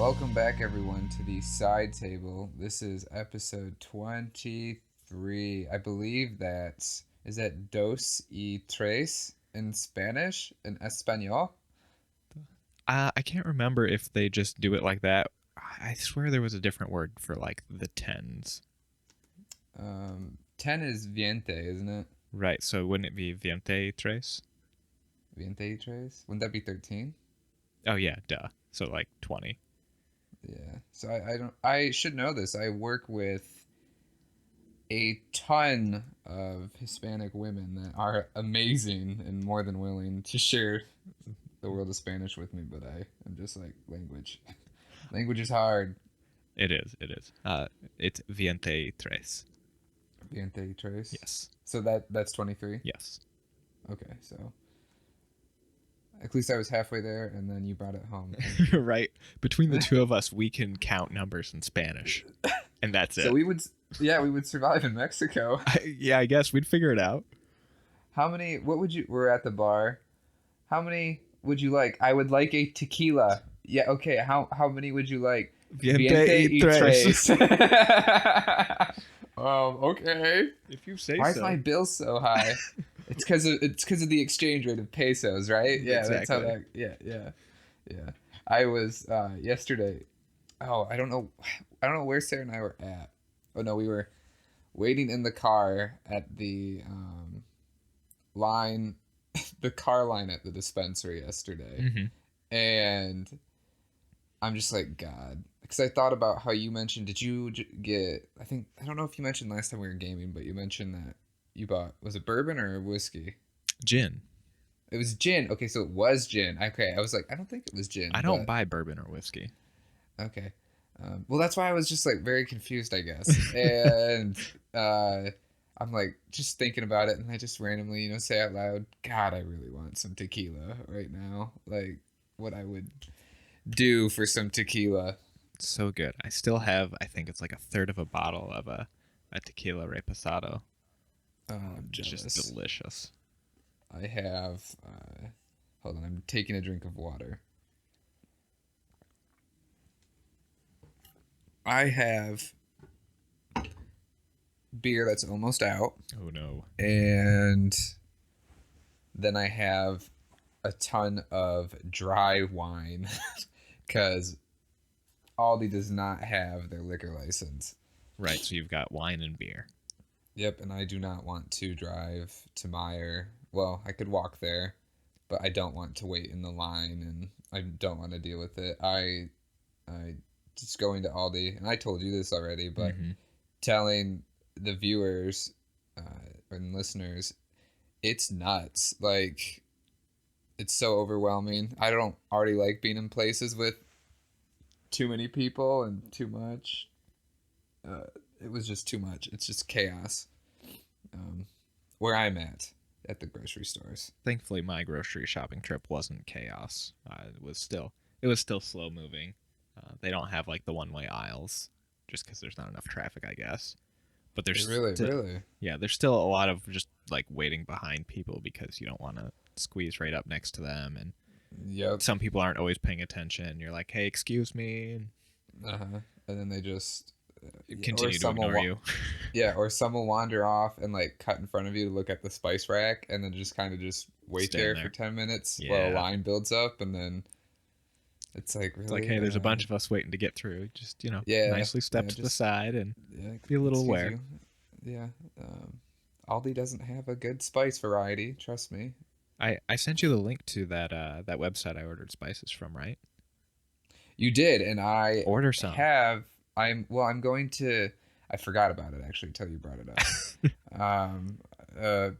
Welcome back, everyone, to the side table. This is episode 23. I believe is that dos y tres in Spanish, in Espanol? I can't remember if they just do it like that. I swear there was a different word for like the tens. 10 is viente, isn't it? Right, so wouldn't it be veintitrés? Viente y tres? Wouldn't that be 13? Oh yeah, duh. So like 20. Yeah. So I should know this. I work with a ton of Hispanic women that are amazing and more than willing to share the world of Spanish with me, but I am just like language. Language is hard. It is, it is. It's veintitrés. Viente tres. Yes. So that's 23. Yes. Okay, so at least I was halfway there, and then you brought it home. Thank you. Right. Between the two of us, we can count numbers in Spanish. And that's So it. we would survive in Mexico. Yeah, I guess we'd figure it out. How many? What would you? We're at the bar. How many would you like? I would like a tequila. Yeah. Okay. How many would you like? Viente y Veintitrés. tres. Okay. If you say Why is so. my bill so high? It's because of the exchange rate of pesos, right? Yeah, that's how Exactly. that. Yeah. I was yesterday. Oh, I don't know where Sarah and I were at. Oh no, we were waiting in the car at the line, the car line at the dispensary yesterday, Hmm. and I'm just like, God, because I thought about how you mentioned. Did you get? I don't know if you mentioned last time we were gaming, but you mentioned that you bought, was it bourbon or whiskey? Gin. It was gin. Okay, so it was gin. Okay, I was like, I don't think it was I gin, don't but buy bourbon or whiskey. okay. Well, that's why I was just like very confused, I guess. And I'm like just thinking about it, and I just randomly, say out loud, God, I really want some tequila right now. Like, what I would do for some tequila. So good. I still have, I think it's like a third of a bottle of a tequila reposado. Oh, I'm It's just jealous. delicious. I have. Hold on, I'm taking a drink of water. I have beer that's almost out, Oh no. and then I have a ton of dry wine because Aldi does not have their liquor license. Right, so you've got wine and beer. Yep, and I do not want to drive to Meyer. Well, I could walk there, but I don't want to wait in the line, and I don't want to deal with it. I just going to Aldi, and I told you this already, but Hmm. telling the viewers and listeners, it's nuts. Like, it's so overwhelming. I don't already like being in places with too many people and too much. Uh, it was just too much. It's just chaos. Um, where I'm at the grocery stores. Thankfully, my grocery shopping trip wasn't chaos. It was still slow moving. They don't have like the one-way aisles, just because there's not enough traffic, I guess. But They there's really, still, really. yeah, there's still a lot of just like waiting behind people because you don't want to squeeze right up next to them, and Yep. some people aren't always paying attention. You're like, hey, excuse me, and Uh huh. And then they just, yeah, or continue to some will, ignore you. yeah, or some will wander off and like cut in front of you to look at the spice rack, and then just kind of just wait Stand there for there. 10 minutes while a Yeah. line builds up, and then it's like It's like, really, hey, there's a bunch of us waiting to get through. Just, yeah, nicely step yeah, to the just side and yeah, be a little excuse aware. you, yeah. Aldi doesn't have a good spice variety. Trust me. I sent you the link to that website I ordered spices from, right? You did, and I Order some. have. I'm going to. I forgot about it actually until you brought it up. Um,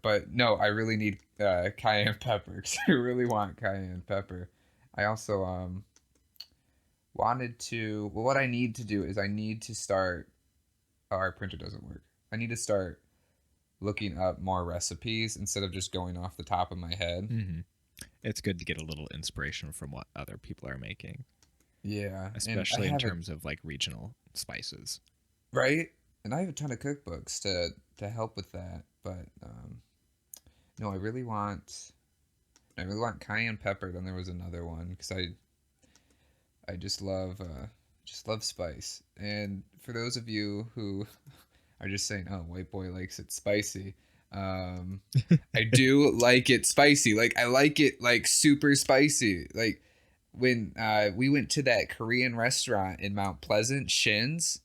but no, I really need cayenne pepper because I really want cayenne pepper. I also wanted to. Well, what I need to do is I need to start. Oh, our printer doesn't work. I need to start looking up more recipes instead of just going off the top of my head. Hmm. It's good to get a little inspiration from what other people are making, Yeah, and I especially in have a terms of like regional spices. right, and I have a ton of cookbooks to help with that. But no, I really want cayenne pepper. Then there was another one because I just love spice. And for those of you who are just saying, "Oh, white boy likes it spicy," um, I do like it spicy. Like I like it like super spicy. Like when we went to that Korean restaurant in Mount Pleasant, Shin's,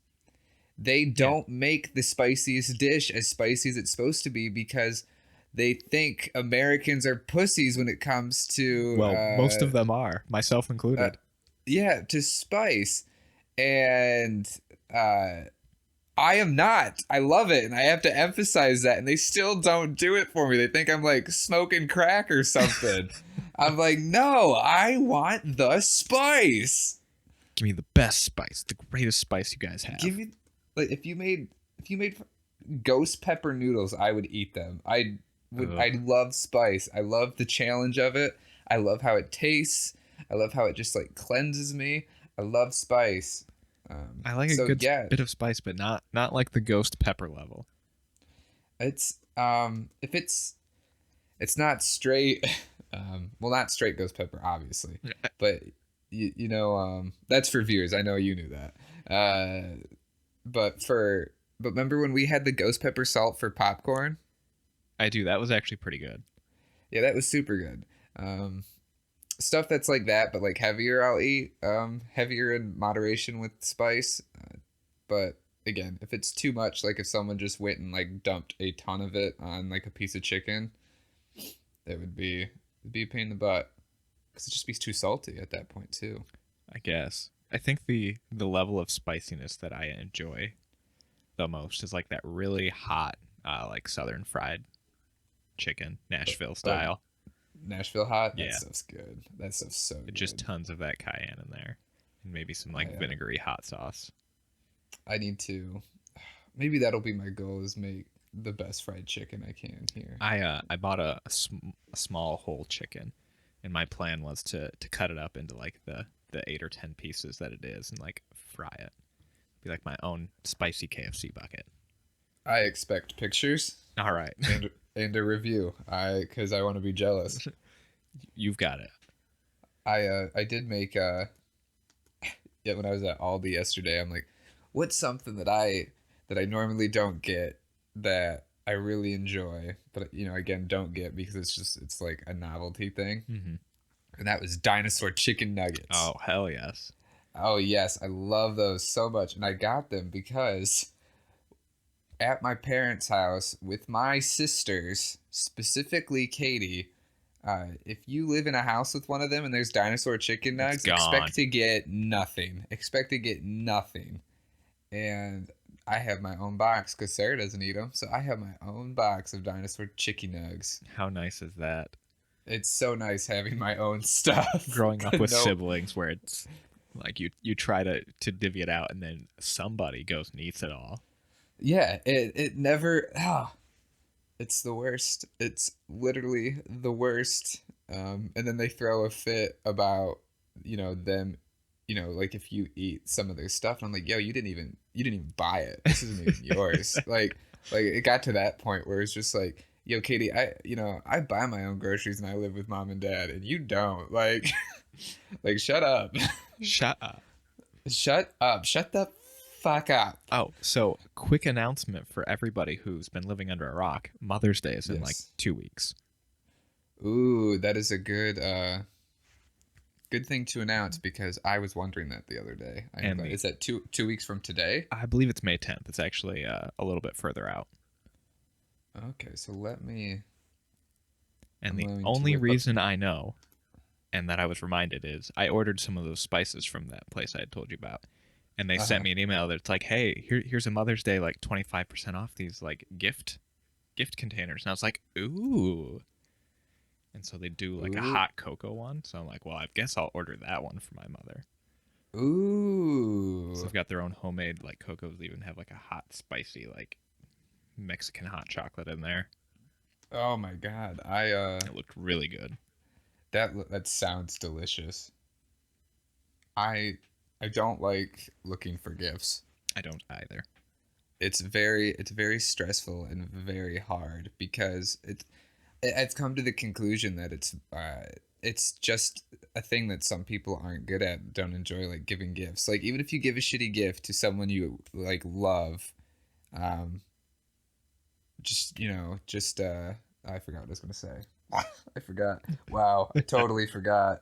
they Yeah. don't make the spiciest dish as spicy as it's supposed to be because they think Americans are pussies when it comes to Well, most of them are, myself uh, included. yeah, to spice. And uh I am not. I love it, and I have to emphasize that. And they still don't do it for me. They think I'm like smoking crack or something. I'm like, no, I want the spice. Give me the best spice, the greatest spice you guys Give have. me like if you made ghost pepper noodles, I would eat them. Ugh. I love spice. I love the challenge of it. I love how it tastes. I love how it just like cleanses me. I love spice. I like a So good yeah, bit of spice, but not like the ghost pepper level. it's if it's not straight well not straight ghost pepper obviously, but you know that's for viewers. I know you knew that. But for but remember when we had the ghost pepper salt for popcorn? I do. That was actually pretty good. Yeah, that was super good. Stuff that's like that but like heavier I'll eat. Heavier in moderation with spice. But again, if it's too much, like if someone just went and like dumped a ton of it on like a piece of chicken, it would be it'd be a pain in the butt because it'd just be too salty at that point too. I guess. I think the level of spiciness that I enjoy the most is like that really hot, like southern fried chicken, Nashville Oh, style. Nashville hot, that Yeah, stuff's good. That stuff's so just good. tons of that cayenne in there, and maybe some I like vinegary hot sauce. I need to maybe that'll be my goal is make the best fried chicken I can here. I bought a small whole chicken, and my plan was to cut it up into like the 8 or 10 pieces that it is, and like fry it. Be like my own spicy KFC bucket. I expect pictures All right, and a review. I because I want to be jealous. you've got it. I did make yeah when I was at Aldi yesterday. I'm like, what's something that I normally don't get that I really enjoy, but you know again don't get because it's like a novelty thing. Hmm. And that was dinosaur chicken nuggets. Oh hell yes. Oh yes, I love those so much, and I got them because at my parents' house with my sisters, specifically Katie. If you live in a house with one of them and there's dinosaur chicken It's nugs, gone. expect to get nothing. Expect to get nothing. And I have my own box because Sarah doesn't eat them, so I have my own box of dinosaur chicken nugs. How nice is that? It's so nice having my own stuff. Growing up with No, siblings where it's like you try to divvy it out and then somebody goes and eats it all. yeah, it never. Ah, it's the worst. It's literally the worst. And then they throw a fit about them, like if you eat some of their stuff, and I'm like, yo, you didn't even buy it. This isn't even yours. Like it got to that point where it's just like, yo, Katie, I buy my own groceries and I live with mom and dad, and you don't. Like, like shut up, Shut up. shut up, shut the fuck up. Oh, so quick announcement for everybody who's been living under a rock. Mother's Day is in like Yes. 2 weeks. Ooh, that is a good thing to announce because I was wondering that the other day. I'm And glad. the Is that 2 weeks from today? I believe it's May 10th. It's actually a little bit further out. Okay, so let me. And I'm the going to only whip up. reason I know and that I was reminded is I ordered some of those spices from that place I had told you about. And they Uh sent huh. me an email that's like, "Hey, here's a Mother's Day like 25% off these like gift containers." And I was like, "Ooh." And so they do like a Ooh. hot cocoa one. So I'm like, "Well, I guess I'll order that one for my mother." So Ooh. they've got their own homemade like cocos. They even have like a hot spicy like Mexican hot chocolate in there. Oh my God. It looked really good. That sounds delicious. I I don't like looking for gifts. I don't either. It's very stressful and very hard because it's come to the conclusion that it's just a thing that some people aren't good at, don't enjoy, like giving gifts. Like even if you give a shitty gift to someone you like love, um, just I forgot what I was gonna say. I forgot. Wow, I totally forgot.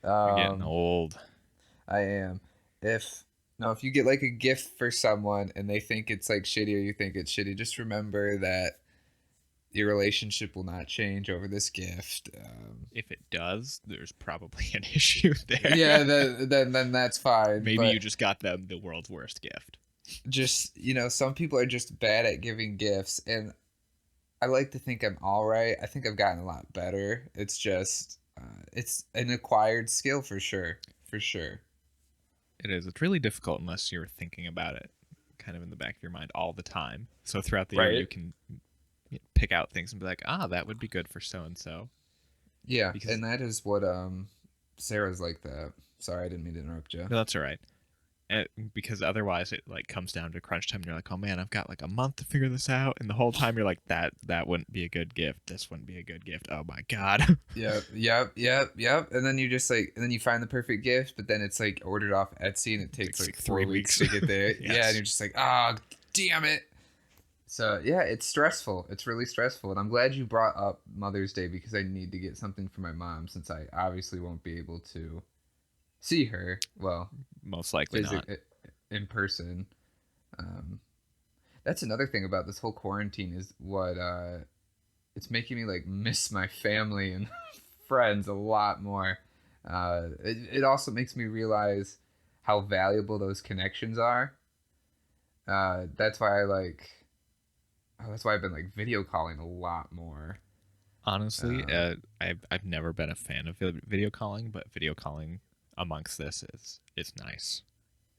You're getting Um, old. I am. If no, if you get like a gift for someone and they think it's like shitty or you think it's shitty, just remember that your relationship will not change over this gift. If it does, there's probably an issue there. Yeah, then that's fine. Maybe But you just got them the world's worst gift. just some people are just bad at giving gifts, and I like to think I'm all right. I think I've gotten a lot better. It's just it's an acquired skill for sure, for sure. It is. It's really difficult unless you're thinking about it kind of in the back of your mind all the time. So throughout the year, Right. you can pick out things and be like, ah, that would be good for so and so. Yeah, Because, and that is what Sarah's like that. Sorry, I didn't mean to interrupt you. no, that's all right. Because otherwise, it like comes down to crunch time, and you're like, oh man, I've got like a month to figure this out, and the whole time you're like, that wouldn't be a good gift. This wouldn't be a good gift. Oh my god. Yep. And then you just like, and then you find the perfect gift, but then it's like ordered off Etsy and it takes Takes like like 4 weeks 3 weeks. to get there. Yeah, and Yes. you're just like, ah, damn it. So yeah, it's stressful. It's really stressful, and I'm glad you brought up Mother's Day because I need to get something for my mom since I obviously won't be able to see her. Well, Most likely not. physic in person. Um, that's another thing about this whole quarantine is what it's making me like miss my family and friends a lot more. It also makes me realize how valuable those connections are. That's why I like. Oh, that's why I've been like video calling a lot more. Honestly, Um, I've never been a fan of video calling, but video calling amongst this is nice.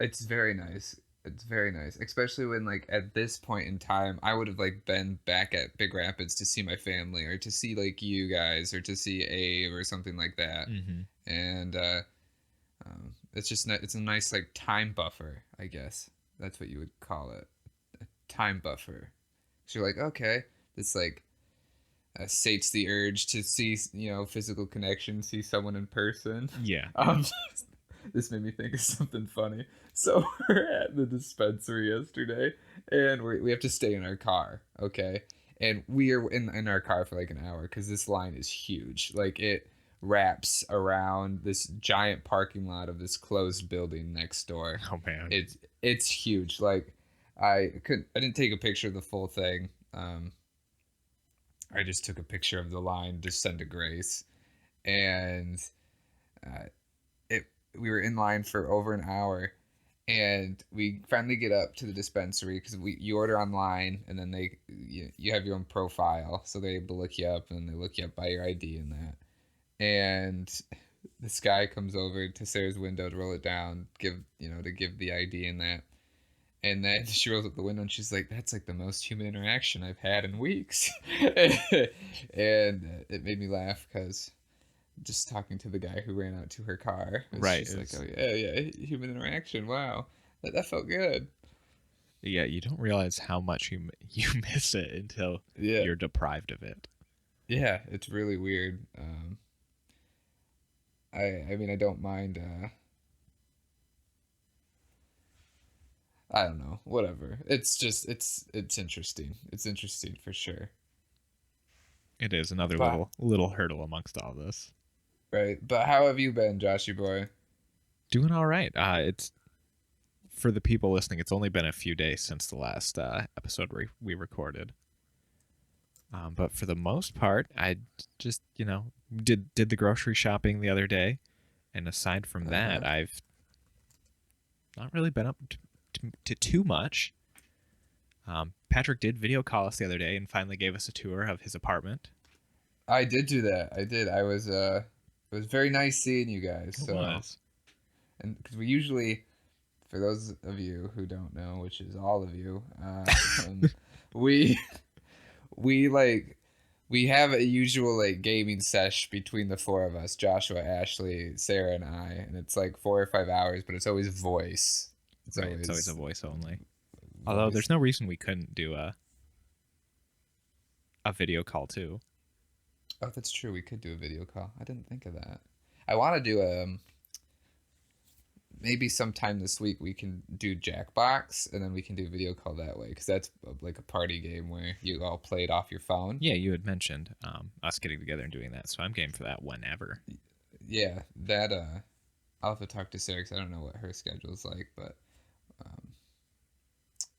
it's very nice. It's very nice, especially when like at this point in time, I would have like been back at Big Rapids to see my family or to see like you guys or to see Abe or something like that. Mm-hmm. And it's just it's a nice like time buffer, I guess. That's what you would call it, a time buffer. So you're like, okay, this like sates the urge to see physical connection, see someone in person. Yeah. Um, this made me think of something funny. So we're at the dispensary yesterday, and we have to stay in our car, okay? And we are in our car for like an hour because this line is huge. Like it wraps around this giant parking lot of this closed building next door. Oh man. It's huge. Like I didn't take a picture of the full thing. I just took a picture of the line to send to Grace, and uh, it we were in line for over an hour, and we finally get up to the dispensary because you order online, and then you have your own profile, so they're able to look you up, and they look you up by your ID and that. And this guy comes over to Sarah's window to roll it down, give the ID and that. And then she rolls up the window and she's like, "That's like the most human interaction I've had in weeks," and it made me laugh because just talking to the guy who ran out to her car, it's Right. just like, "Oh yeah, human interaction. Wow, that felt good." Yeah, you don't realize how much you miss it until Yeah, you're deprived of it. yeah, it's really weird. I mean, I don't mind. I don't know, whatever. It's just it's interesting. It's interesting for sure. It is another But little hurdle amongst all this. right, but how have you been, Joshy boy? Doing all right. It's for the people listening. It's only been a few days since the last episode we recorded. But for the most part, I just did the grocery shopping the other day, and aside from Uh huh. that, I've not really been up to too much. Patrick did video call us the other day and finally gave us a tour of his apartment. I did do that. I did. It was very nice seeing you guys. It So, was. and because we usually, for those of you who don't know, which is all of you, we we like we have a usual like gaming sesh between the four of us, Joshua, Ashley, Sarah, and I, and it's like 4 or 5 hours, but it's always voice. It's Right. It's always a always voice only. Although voice. there's no reason we couldn't do a video call too. Oh, that's true. We could do a video call. I didn't think of that. I want to do a maybe sometime this week we can do Jackbox and then we can do video call that way because that's like a party game where you all play it off your phone. Yeah, you had mentioned us getting together and doing that, so I'm game for that whenever. Yeah, that I'll have to talk to Sarah 'cause I don't know what her schedule's like, but um,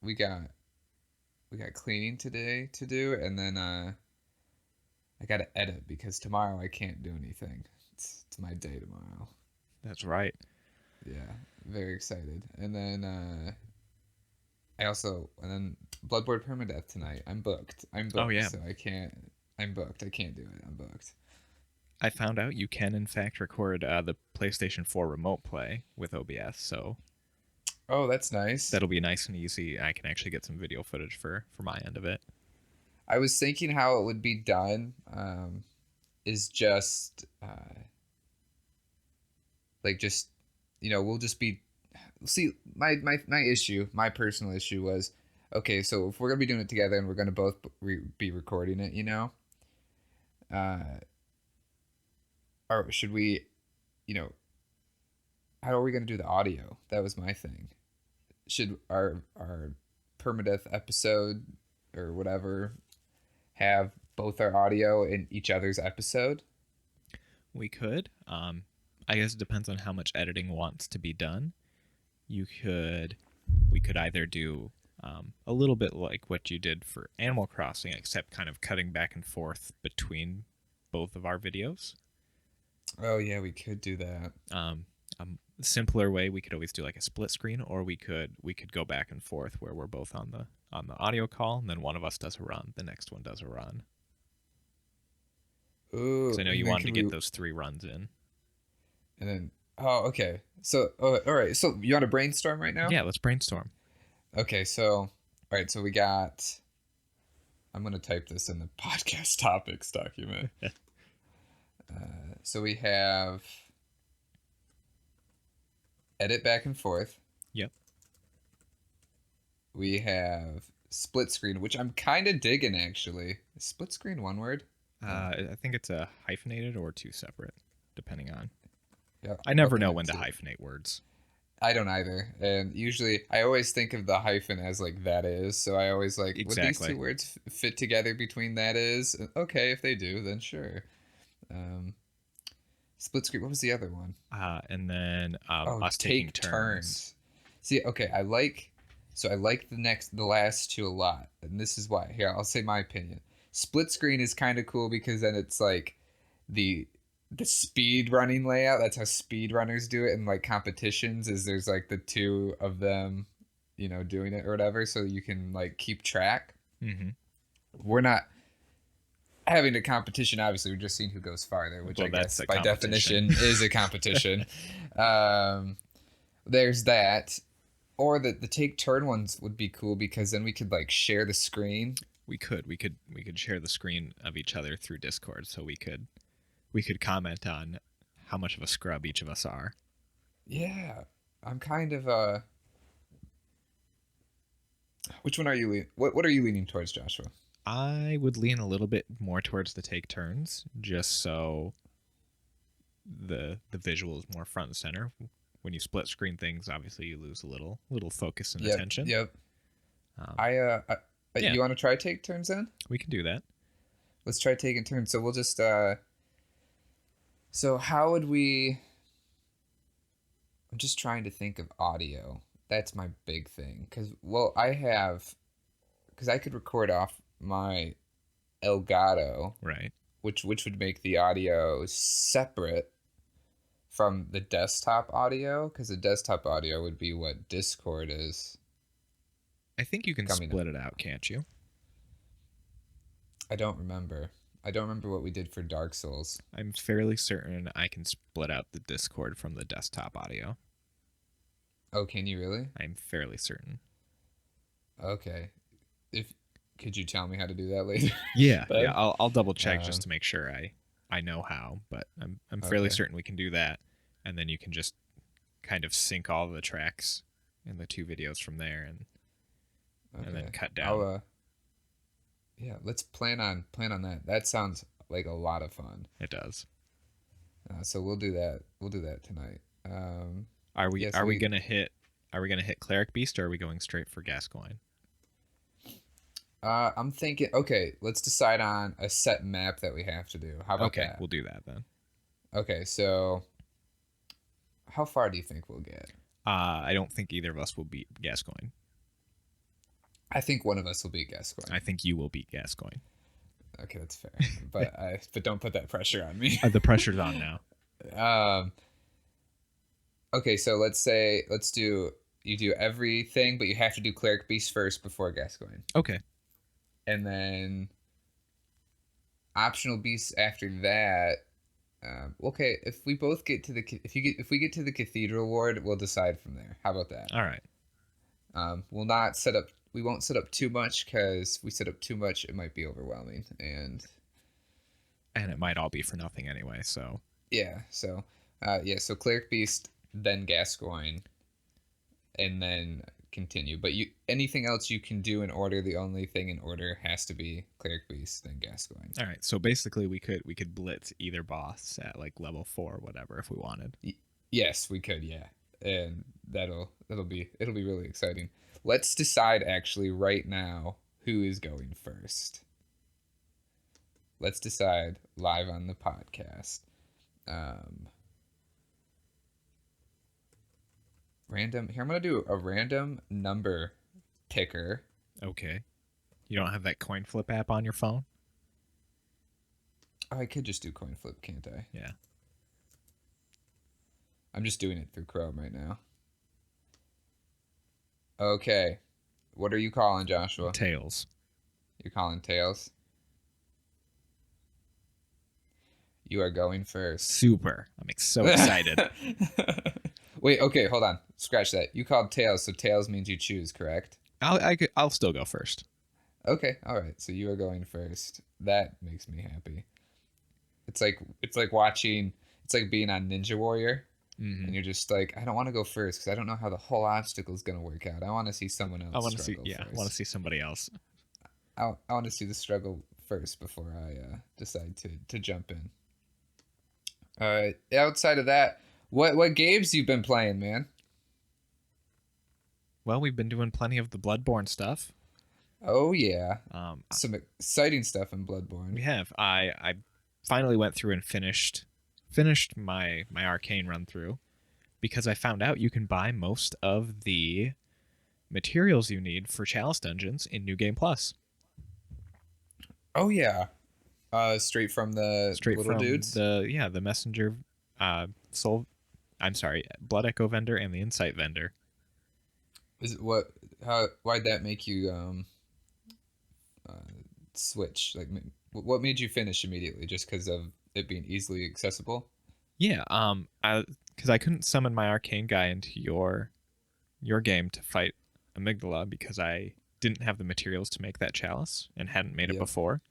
we got we got cleaning today to do, and then I got to edit because tomorrow I can't do anything. It's my day tomorrow. That's right. Yeah, very excited. And then and then Bloodborne Permadeath tonight. I'm booked. I'm Oh booked, yeah, so I can't. I'm booked. I can't do it. I'm booked. I found out you can in fact record the PlayStation 4 remote play with OBS, so Oh, that's nice. that'll be nice and easy. I can actually get some video footage for my end of it. I was thinking how it would be done. Is just like just we'll just be see my issue, my personal issue was okay. So if we're gonna be doing it together and we're gonna both be recording it, uh, or should we, you know, how are we gonna do the audio? That was my thing. Should our permadeath episode or whatever have both our audio in each other's episode? We could. I guess it depends on how much editing wants to be done. You could, we could either do a little bit like what you did for Animal Crossing, except kind of cutting back and forth between both of our videos. Oh yeah, we could do that. A simpler way, we could always do like a split screen, or we could go back and forth where we're both on the audio call, and then one of us does a run, the next one does a run. Because Ooh, I know and you then wanted to can get we? those 3 runs in. And then oh okay. So all right. So you want to brainstorm right now? Yeah, let's brainstorm. Okay. So all right. So we got. I'm gonna type this in the podcast topics document. So we have edit back and forth. Yep. We have split screen, which I'm kind of digging actually. Is split screen one word? I think it's a hyphenated or 2 separate, depending on. Yeah. I never know Okay. when to So hyphenate words. I don't either. And usually I always think of the hyphen as like that is. So I always like, would these Exactly. two words fit together between that is? Okay, if they do, then sure. Um, split screen. What was the other one? And then Oh, us taking take turns. turns. See, okay, I like the last two a lot. And this is why. Here, I'll say my opinion. Split screen is kind of cool because then it's like the the speed running layout. That's how speed runners do it in like competitions. Is there's like the two of them, doing it or whatever, so you can like keep track. Mm-hmm. We're not having a competition. Obviously, we're just seeing who goes farther, which Well, I that's guess a by competition. definition is a competition. um, there's that. Or the take turn ones would be cool because then we could like share the screen. We could share the screen of each other through Discord, so we could comment on how much of a scrub each of us are. Yeah, I'm kind of Which one are you what are you leaning towards, Joshua? I would lean a little bit more towards the take turns, just so the visual is more front and center. When you split screen things, obviously you lose a little focus and Yep, attention. yep. Um, yeah, You want to try take turns then? we can do that. Let's try taking turns. So we'll just so how would we I'm just trying to think of audio. That's my big thing cuz I could record off my Elgato, Right. which would make the audio separate from the desktop audio cuz the desktop audio would be what Discord is I think you can coming up. split it out, can't you? I don't remember. I don't remember what we did for Dark Souls. I'm fairly certain I can split out the Discord from the desktop audio. Oh, can you really? I'm fairly certain. Okay. If Could you tell me how to do that later? Yeah, yeah. Then? I'll double check just Um, to make sure I know how, but I'm fairly okay. certain we can do that, and then you can just kind of sync all the tracks in the 2 videos from there, and then Okay. cut I'll down. yeah, let's plan on that. That sounds like a lot of fun. It does. So we'll do that. We'll do that tonight. Are we Yeah. are So we gonna hit Cleric Beast, or are we going straight for Gascoigne? I'm thinking. Okay, let's decide on a set map that we have to do. How about Okay, that? we'll do that then. Okay. So how far do you think we'll get? I don't think either of us will beat Gascoigne. I think one of us will beat Gascoigne. I think you will beat Gascoigne. Okay, that's fair. But don't put that pressure on me. The pressure's on now. um. Okay, so let's do you do everything, but you have to do Cleric Beast first before Gascoigne, Okay. and then optional beasts after that. Okay, if we both get to the if we get to the Cathedral Ward, we'll decide from there. How about that? All right. We'll not set up. We won't set up too much because we set up too much, it might be overwhelming. And it might all be for nothing anyway. So yeah, so so Cleric Beast, then Gascoigne, and then continue. But you anything else you can do in order. The only thing in order has to be Cleric Beast, then Gascoigne. all right. So basically, we could blitz either boss at like level 4 or whatever if we wanted. Yes, we could. Yeah, and it'll be really exciting. Let's decide actually right now who is going first. Let's decide live on the podcast. Random. Here, I'm gonna do a random number picker. Okay. You don't have that coin flip app on your phone? Oh, I could just do coin flip, can't I? Yeah. I'm just doing it through Chrome right now. Okay. What are you calling, Joshua? Tails. You're calling tails? You are going first. Super. I'm so excited. Wait, okay, hold on. Scratch that. You called tails, so tails means you choose, correct? I'll still go first. Okay, all right. So you are going first. That makes me happy. It's like watching. It's like being on Ninja Warrior, and you're just like, I don't want to go first because I don't know how the whole obstacle is gonna work out. I want to see someone else. I want to see. struggle Yeah, I first. want to see somebody else. I want to see the struggle first before I decide to jump in. Outside of that, what games you been playing, man? Well, we've been doing plenty of the Bloodborne stuff. Oh yeah, Um, some exciting stuff in Bloodborne. we have. I finally went through and finished my arcane run through because I found out you can buy most of the materials you need for Chalice dungeons in New Game Plus. Oh yeah, straight from the Straight little from dudes. the messenger, soul. I'm sorry, Blood Echo vendor and the Insight vendor. Is it what? How? Why'd that make you uh, switch? Like, what made you finish immediately? Just because of it being easily accessible? Yeah. Because I couldn't summon my arcane guy into your game to fight Amygdala because I didn't have the materials to make that chalice and hadn't made it Yep. before.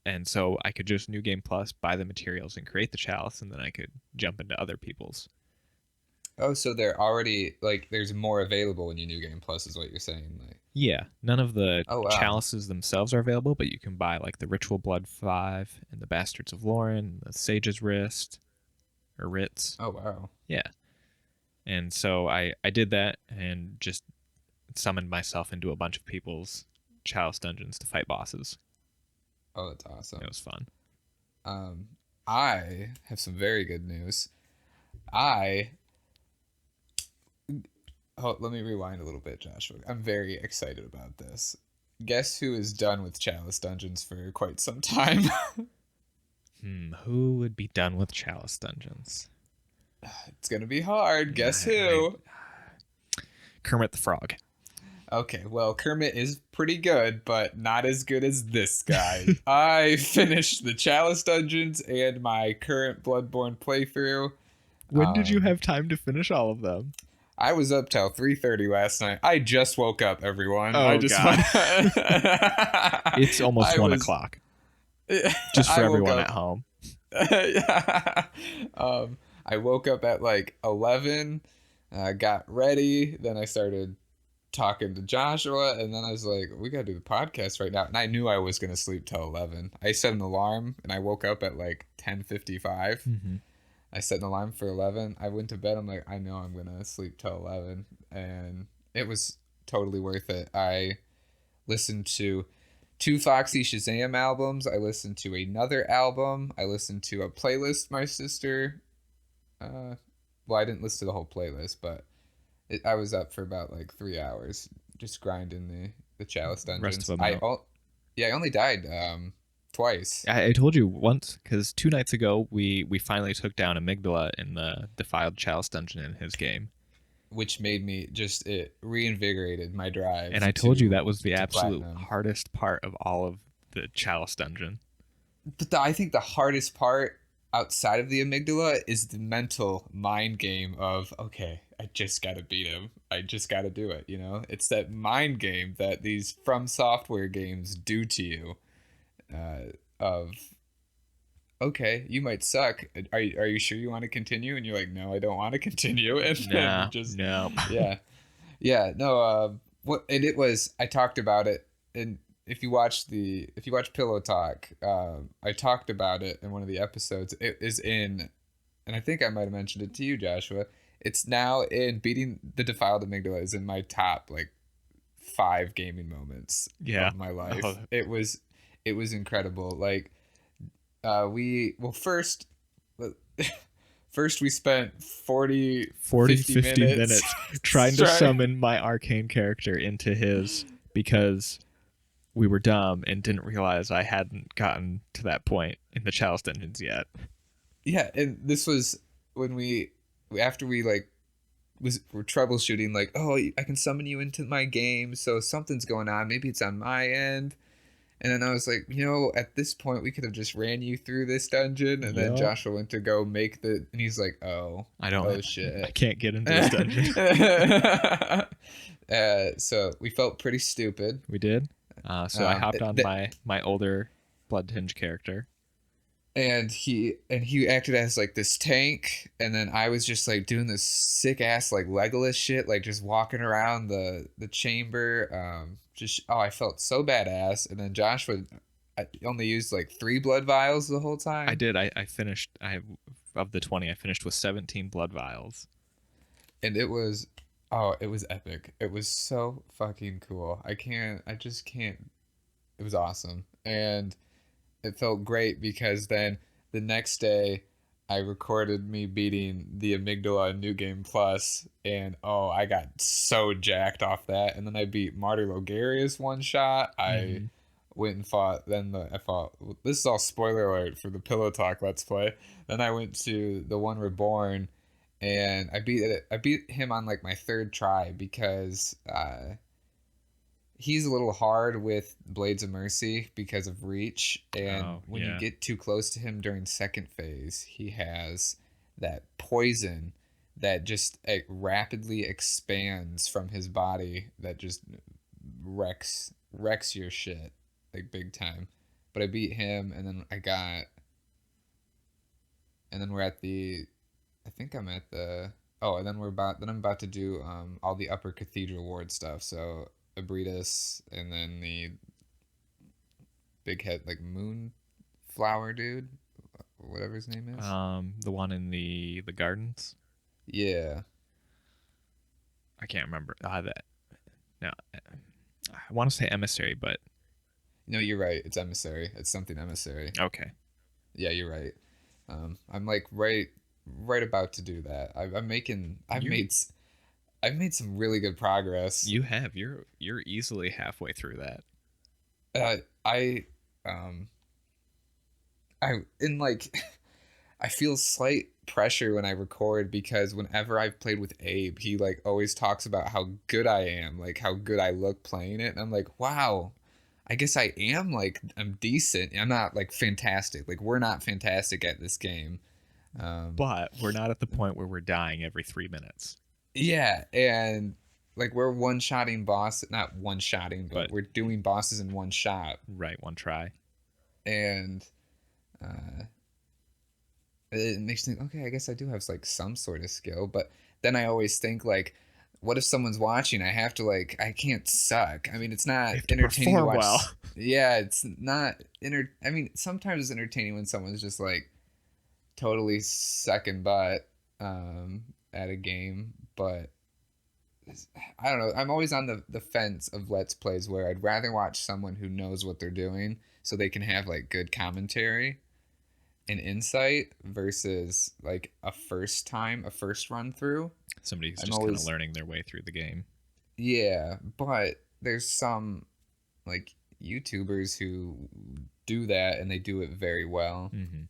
And so I could just New Game Plus buy the materials and create the chalice, and then I could jump into other people's. Oh, so they're already like there's more available in your New Game Plus, is what you're saying? Like, Yeah, none of the oh wow, chalices themselves are available, but you can buy like the Ritual Blood 5 and the Bastards of Lauren, the Sage's Wrist, or Ritz. oh wow. Yeah. And so I did that and just summoned myself into a bunch of people's chalice dungeons to fight bosses. Oh, that's awesome. It was fun. I have some very good news. I let me rewind a little bit, Joshua. I'm very excited about this. Guess who is done with Chalice Dungeons for quite some time? Who would be done with chalice dungeons? It's gonna be hard. Guess who? Kermit the Frog. Okay, well, Kermit is pretty good, but not as good as this guy. I finished the Chalice Dungeons and my current Bloodborne playthrough. When did you have time to finish all of them? I was up till 3:30 last night. I just woke up, everyone. Oh, I just God. It's almost 1 was- o'clock. Just for I woke everyone up- at home. I woke up at like 11, got ready, then I started talking to Joshua, and then I was like, we gotta do the podcast right now. And I knew I was gonna sleep till 11. I set an alarm, and I woke up at like 10:55. Mm-hmm. I set an alarm for 11. I went to bed. I'm like, I know I'm gonna sleep till 11, and it was totally worth it. I listened to two Foxy Shazam albums. I listened to another album. I listened to a playlist my sister. Uh, well, I didn't listen to the whole playlist, but I was up for about like 3 hours just grinding the Chalice Rest of dungeons. them out. Yeah, I only died twice, I told you once because 2 nights ago we finally took down Amygdala in the defiled chalice dungeon in his game, which made me just it reinvigorated my drive and I told you to that was the absolute platinum. hardest part of all of the chalice dungeon. But I think the hardest part outside of the amygdala is the mental mind game of, okay, I just got to beat him. I just got to do it. You know, it's that mind game that these From Software games do to you. Of okay, you might suck. Are you sure you want to continue? And you're like, no, I don't want to continue. And then you No, just no. yeah, yeah, no. What and it was. I talked about it, and if you watch Pillow Talk, I talked about it in one of the episodes. It is in, and I think I might have mentioned it to you, Joshua. It's now in beating the defiled amygdala is in my top like 5 gaming moments Yeah. of my life. Oh, It was incredible. Like we well first first we spent 40 40, 50 50 minutes minutes trying to summon my arcane character into his because we were dumb and didn't realize I hadn't gotten to that point in the chalice dungeons yet. Yeah, and this was when we after we like we're troubleshooting like, oh, I can summon you into my game, so something's going on, maybe it's on my end. And then I was like, at this point we could have just ran you through this dungeon. And then Yup. Joshua went to go make and he's like, oh, I don't. oh I shit. can't get into this dungeon. So we felt pretty stupid. We did. So I hopped on th- my older blood tinge character. and he acted as like this tank, and then I was just like doing this sick ass like Legolas shit, like just walking around the chamber. I felt so badass. And then Joshua, I only used like 3 blood vials the whole time. I did. I finished. Of the 20, I finished with 17 blood vials. And it was epic. It was so fucking cool. I just can't. It was awesome. And it felt great because then the next day I recorded me beating the amygdala in New Game Plus, and I got so jacked off that. And then I beat Martyr Logarius one shot. I Mm-hmm. went and fought. I fought. This is all spoiler alert for the Pillow Talk Let's Play. Then I went to the One Reborn, and I beat it. I beat him on like my 3rd try because he's a little hard with Blades of Mercy because of reach, and Oh when you yeah. get too close to him during second phase, he has that poison that just rapidly expands from his body that just wrecks your shit like big time. But I beat him, and then we're at the I think I'm at the and I'm about to do all the upper cathedral ward stuff. So Abritus, and then the big head like moon flower dude, whatever his name is. The one in the gardens. Yeah. I can't remember. That no. I want to say emissary, but No, you're right. It's emissary. It's something emissary. okay. Yeah, you're right. I'm like right about to do that. I've made some really good progress. You have. You're easily halfway through that. I um I in like I feel slight pressure when I record because whenever I've played with Abe, he like always talks about how good I am, like how good I look playing it. And I'm like, wow, I guess I am like I'm decent. I'm not like fantastic. Like we're not fantastic at this game. But we're not at the point where we're dying every 3 minutes. Yeah, and like we're one-shotting not one-shotting, but But we're doing bosses in one shot. right, one try. And uh it makes me think, okay, I guess I do have like some sort of skill. But then I always think like what if someone's watching? I have to like I can't suck. I mean, it's You not have to entertaining to perform watch. well. Yeah, it's not I mean, sometimes it's entertaining when someone's just like totally second butt at a game, but I don't know. I'm always on the fence of let's plays where I'd rather watch someone who knows what they're doing so they can have like good commentary and insight versus like a first run through. Somebody who's I'm just kind of always learning their way through the game. yeah, but there's some like YouTubers who do that and they do it very well. Hmm.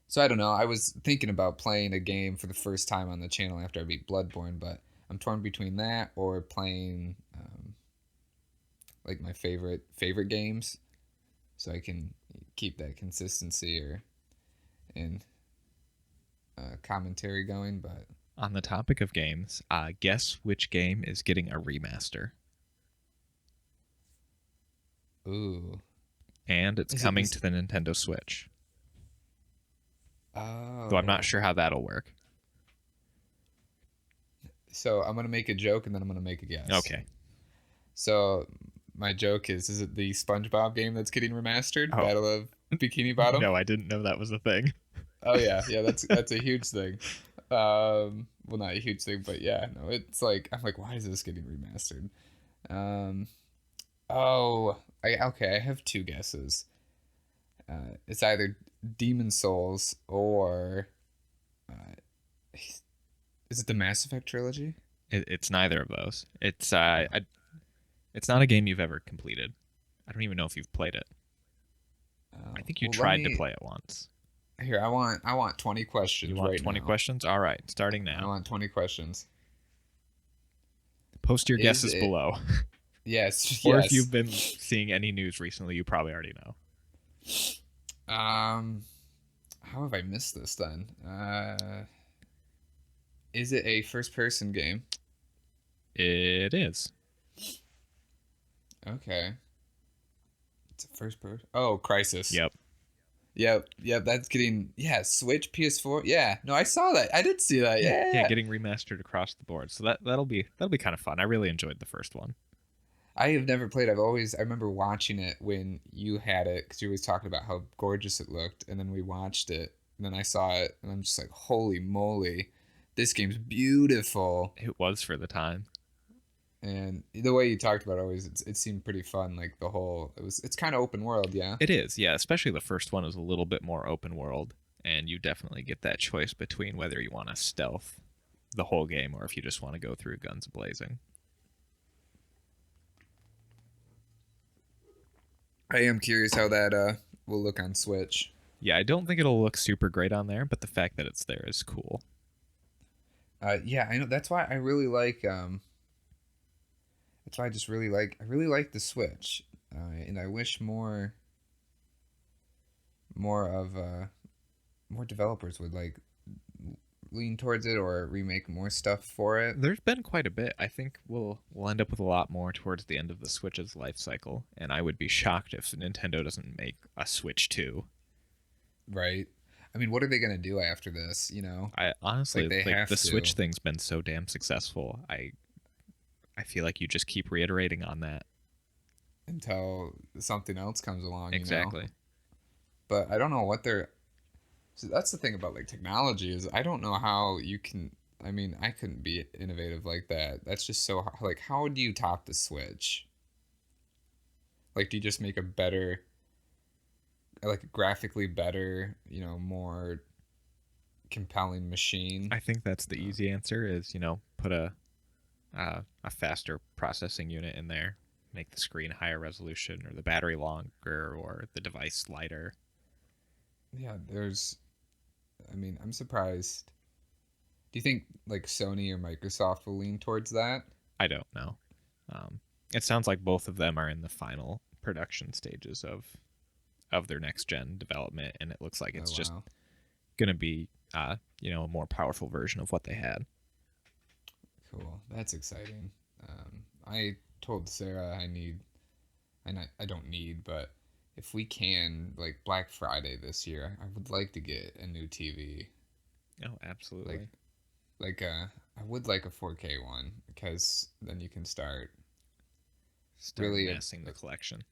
So I don't know. I was thinking about playing a game for the first time on the channel after I beat Bloodborne, but I'm torn between that or playing like my favorite games, so I can keep that consistency or and commentary going. But On the topic of games, guess which game is getting a remaster? ooh, And it's is it coming this? to the Nintendo Switch. Though I'm not Oh, sure how that'll work. so I'm gonna make a joke and then I'm gonna make a guess. Okay. So my joke is it the SpongeBob game that's getting remastered? Oh, Battle of Bikini Bottom? no, I didn't know that was a thing. Oh yeah, yeah, that's a huge thing. Well, not a huge thing, but yeah, no, it's like I'm like, why is this getting remastered? Um, oh, okay, I have two guesses. It's either Demon Souls or uh, is it the Mass Effect trilogy? It's neither of those. It's not a game you've ever completed. I don't even know if you've played it. I think you Well, let tried to me play it once. here. I want 20 You questions want right 20 now. questions? All right, starting I now. want 20 questions. Post your Is guesses it? below. Yes, Or if yes. you've been seeing any news recently, you probably already know. Um, how have I missed this then? Is it a first-person game? It is. Okay, it's a first person. Oh, Crisis. Yep. Yep, yep. That's getting yeah. Switch, PS4. Yeah, no, I saw that. I did see that. Yeah, yeah, Yeah, getting remastered across the board. So that'll be kind of fun. I really enjoyed the first one. I have never played. I remember watching it when you had it because you always talking about how gorgeous it looked, and then we watched it, and then I saw it, and I'm just like, holy moly, this game's beautiful. It was for the time. And the way you talked about it always, it seemed pretty fun. Like the whole, it's kind of open world, yeah. It is, yeah. Especially the first one is a little bit more open world, and you definitely get that choice between whether you want to stealth the whole game or if you just want to go through guns blazing. I am curious how that will look on Switch. Yeah, I don't think it'll look super great on there, but the fact that it's there is cool. Yeah, I know. That's why I really like. That's why I just really like. I really like the Switch, and I wish more of more developers would like lean towards it or remake more stuff for it. There's been quite a bit. I think we'll end up with a lot more towards the end of the Switch's life cycle, and I would be shocked if Nintendo doesn't make a Switch 2. Right. I mean, what are they gonna do after this? You know, I honestly like they like the have Switch to thing's been so damn successful. I feel like you just keep reiterating on that. until something else comes along. You know, Exactly. but I don't know what they're. So that's the thing about like technology is I don't know how you can. I mean, I couldn't be innovative like that. That's just so like how do you top the Switch? Like, do you just make a better, like a graphically better, more compelling machine? I think that's the easy answer is, put a faster processing unit in there, make the screen higher resolution or the battery longer or the device lighter. Yeah, there's. I mean, I'm surprised. Do you think like Sony or Microsoft will lean towards that? I don't know. Um, it sounds like both of them are in the final production stages of their next gen development, and it looks like Oh it's just wow, going to be a more powerful version of what they had. cool. That's exciting. I told Sarah I don't need, but if we can, like Black Friday this year, I would like to get a new TV. Oh, Like absolutely. like I would like a 4K one because then you can start Start really amassing the collection.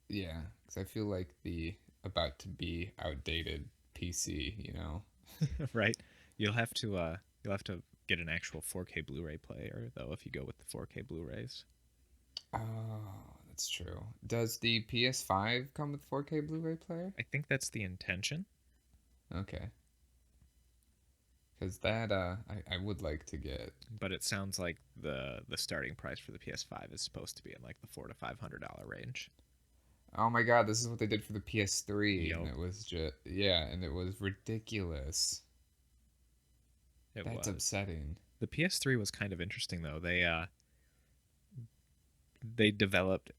yeah, because I feel like the about to be outdated PC, you know. Right? You'll have to get an actual 4K Blu-ray player though if you go with the 4K Blu-rays. Oh, that's true. Does the PS5 come with 4K Blu-ray player? I think that's the intention, Okay, because that I would like to get. but it sounds like the starting price for the PS5 is supposed to be in like the $400 to $500 range. Oh my God, this is what they did for the PS3, and Yup, it was just yeah, and it was ridiculous. it That's was. upsetting. The PS3 was kind of interesting though. They developed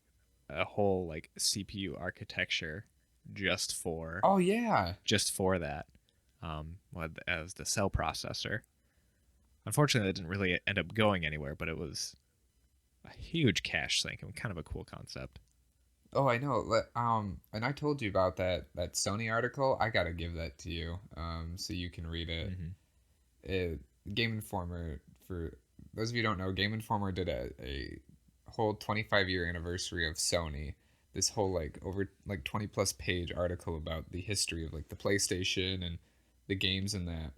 a whole like CPU architecture just for Oh yeah. just for that, as the cell processor. Unfortunately, that didn't really end up going anywhere, but it was a huge cache sink and kind of a cool concept. Oh, I know. And I told you about that Sony article. I gotta give that to you, so you can read it. Mm-hmm. It Game Informer, for those of you who don't know, Game Informer did a whole 25-year anniversary of Sony. This whole like over like 20 plus page article about the history of like the PlayStation and the games and that.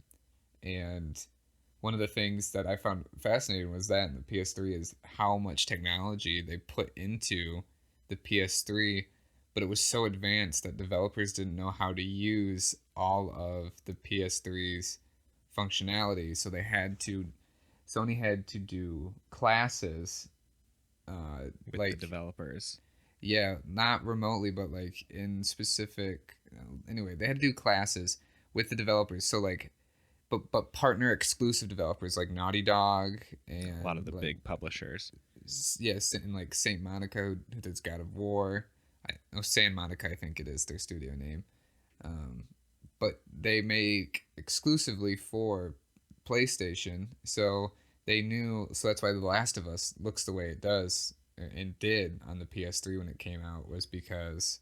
And one of the things that I found fascinating was that in the PS3 is how much technology they put into the PS3, but it was so advanced that developers didn't know how to use all of the PS3's functionality. So Sony had to do classes, With the like developers. yeah, not remotely, but like in specific. Anyway, they had to do classes with the developers. So like but partner exclusive developers like Naughty Dog A lot of and the like big publishers. yes, and like Saint Monica who does God of War. San Monica, I think it is their studio name. Um, but they make exclusively for PlayStation, so they knew. So that's why The Last of Us looks the way it does and did on the PS3 when it came out was because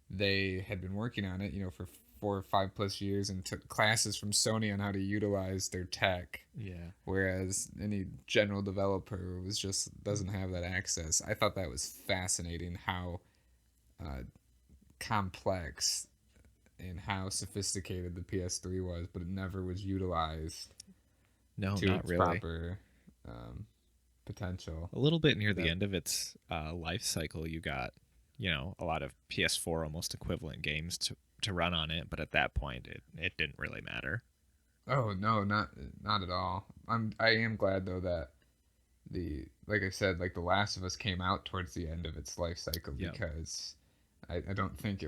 they had been working on it, for 4 or 5 plus years and took classes from Sony on how to utilize their tech. Yeah. Whereas any general developer was just doesn't have that access. I thought that was fascinating how uh, complex and how sophisticated the PS3 was, but it never was utilized No, to not its really. proper um, potential. A little bit near the That end of its life cycle, you got, a lot of PS4 almost equivalent games to run on it, but at that point, it didn't really matter. oh no, not at all. I am glad though that the like I said, like The Last of Us came out towards the end of its life cycle Yep. because I don't think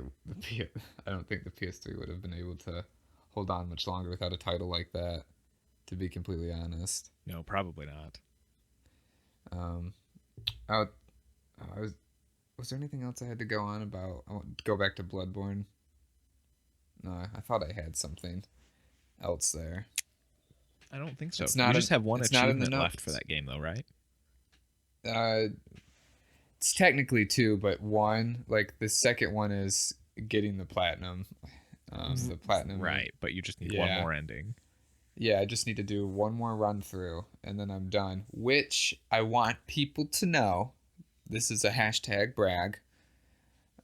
I don't think the PS3 would have been able to hold on much longer without a title like that. To be completely honest, No, probably not. um, I, I was there anything else I had to go on about? I want to go back to Bloodborne. No, I thought I had something else there. I don't think so. It's You not just in have one it's not in the achievement left for notes. that game, though, right? Uh, it's technically two, but one, like the second one is getting the platinum. The platinum. Right, but you just need one Yeah, more ending. yeah. I just need to do one more run through, and then I'm done. Which I want people to know. This is a hashtag brag.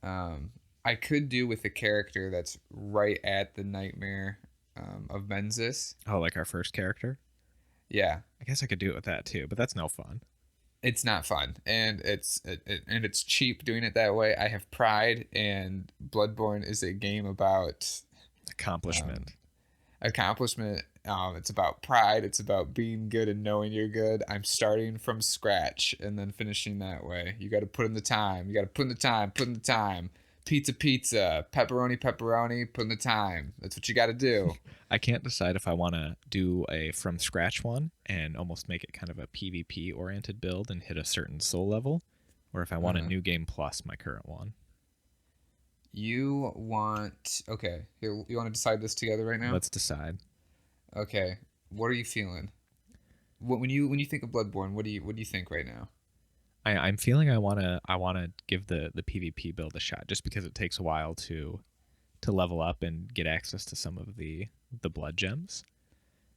Um, I could do with a character that's right at the nightmare of Mensis. Oh, like our first character? Yeah, I guess I could do it with that too, but that's no fun. it's not fun, and it's cheap doing it that way. I have pride, and Bloodborne is a game about um, Accomplishment. accomplishment. It's about pride. It's about being good and knowing you're good. I'm starting from scratch and then finishing that way. You got to put in the time. You got to put in the time. Put in the time. Pizza, pizza, pepperoni, pepperoni. Put in the time. That's what you got to do. I can't decide if I want to do a from scratch one and almost make it kind of a PvP oriented build and hit a certain soul level, or if I want a Uh, new game plus my current one. you want okay? Here, you want to decide this together right now? Let's decide. Okay. What are you feeling? When you think of Bloodborne, what do you think right now? I'm feeling I wanna give the PvP build a shot just because it takes a while to level up and get access to some of the blood gems.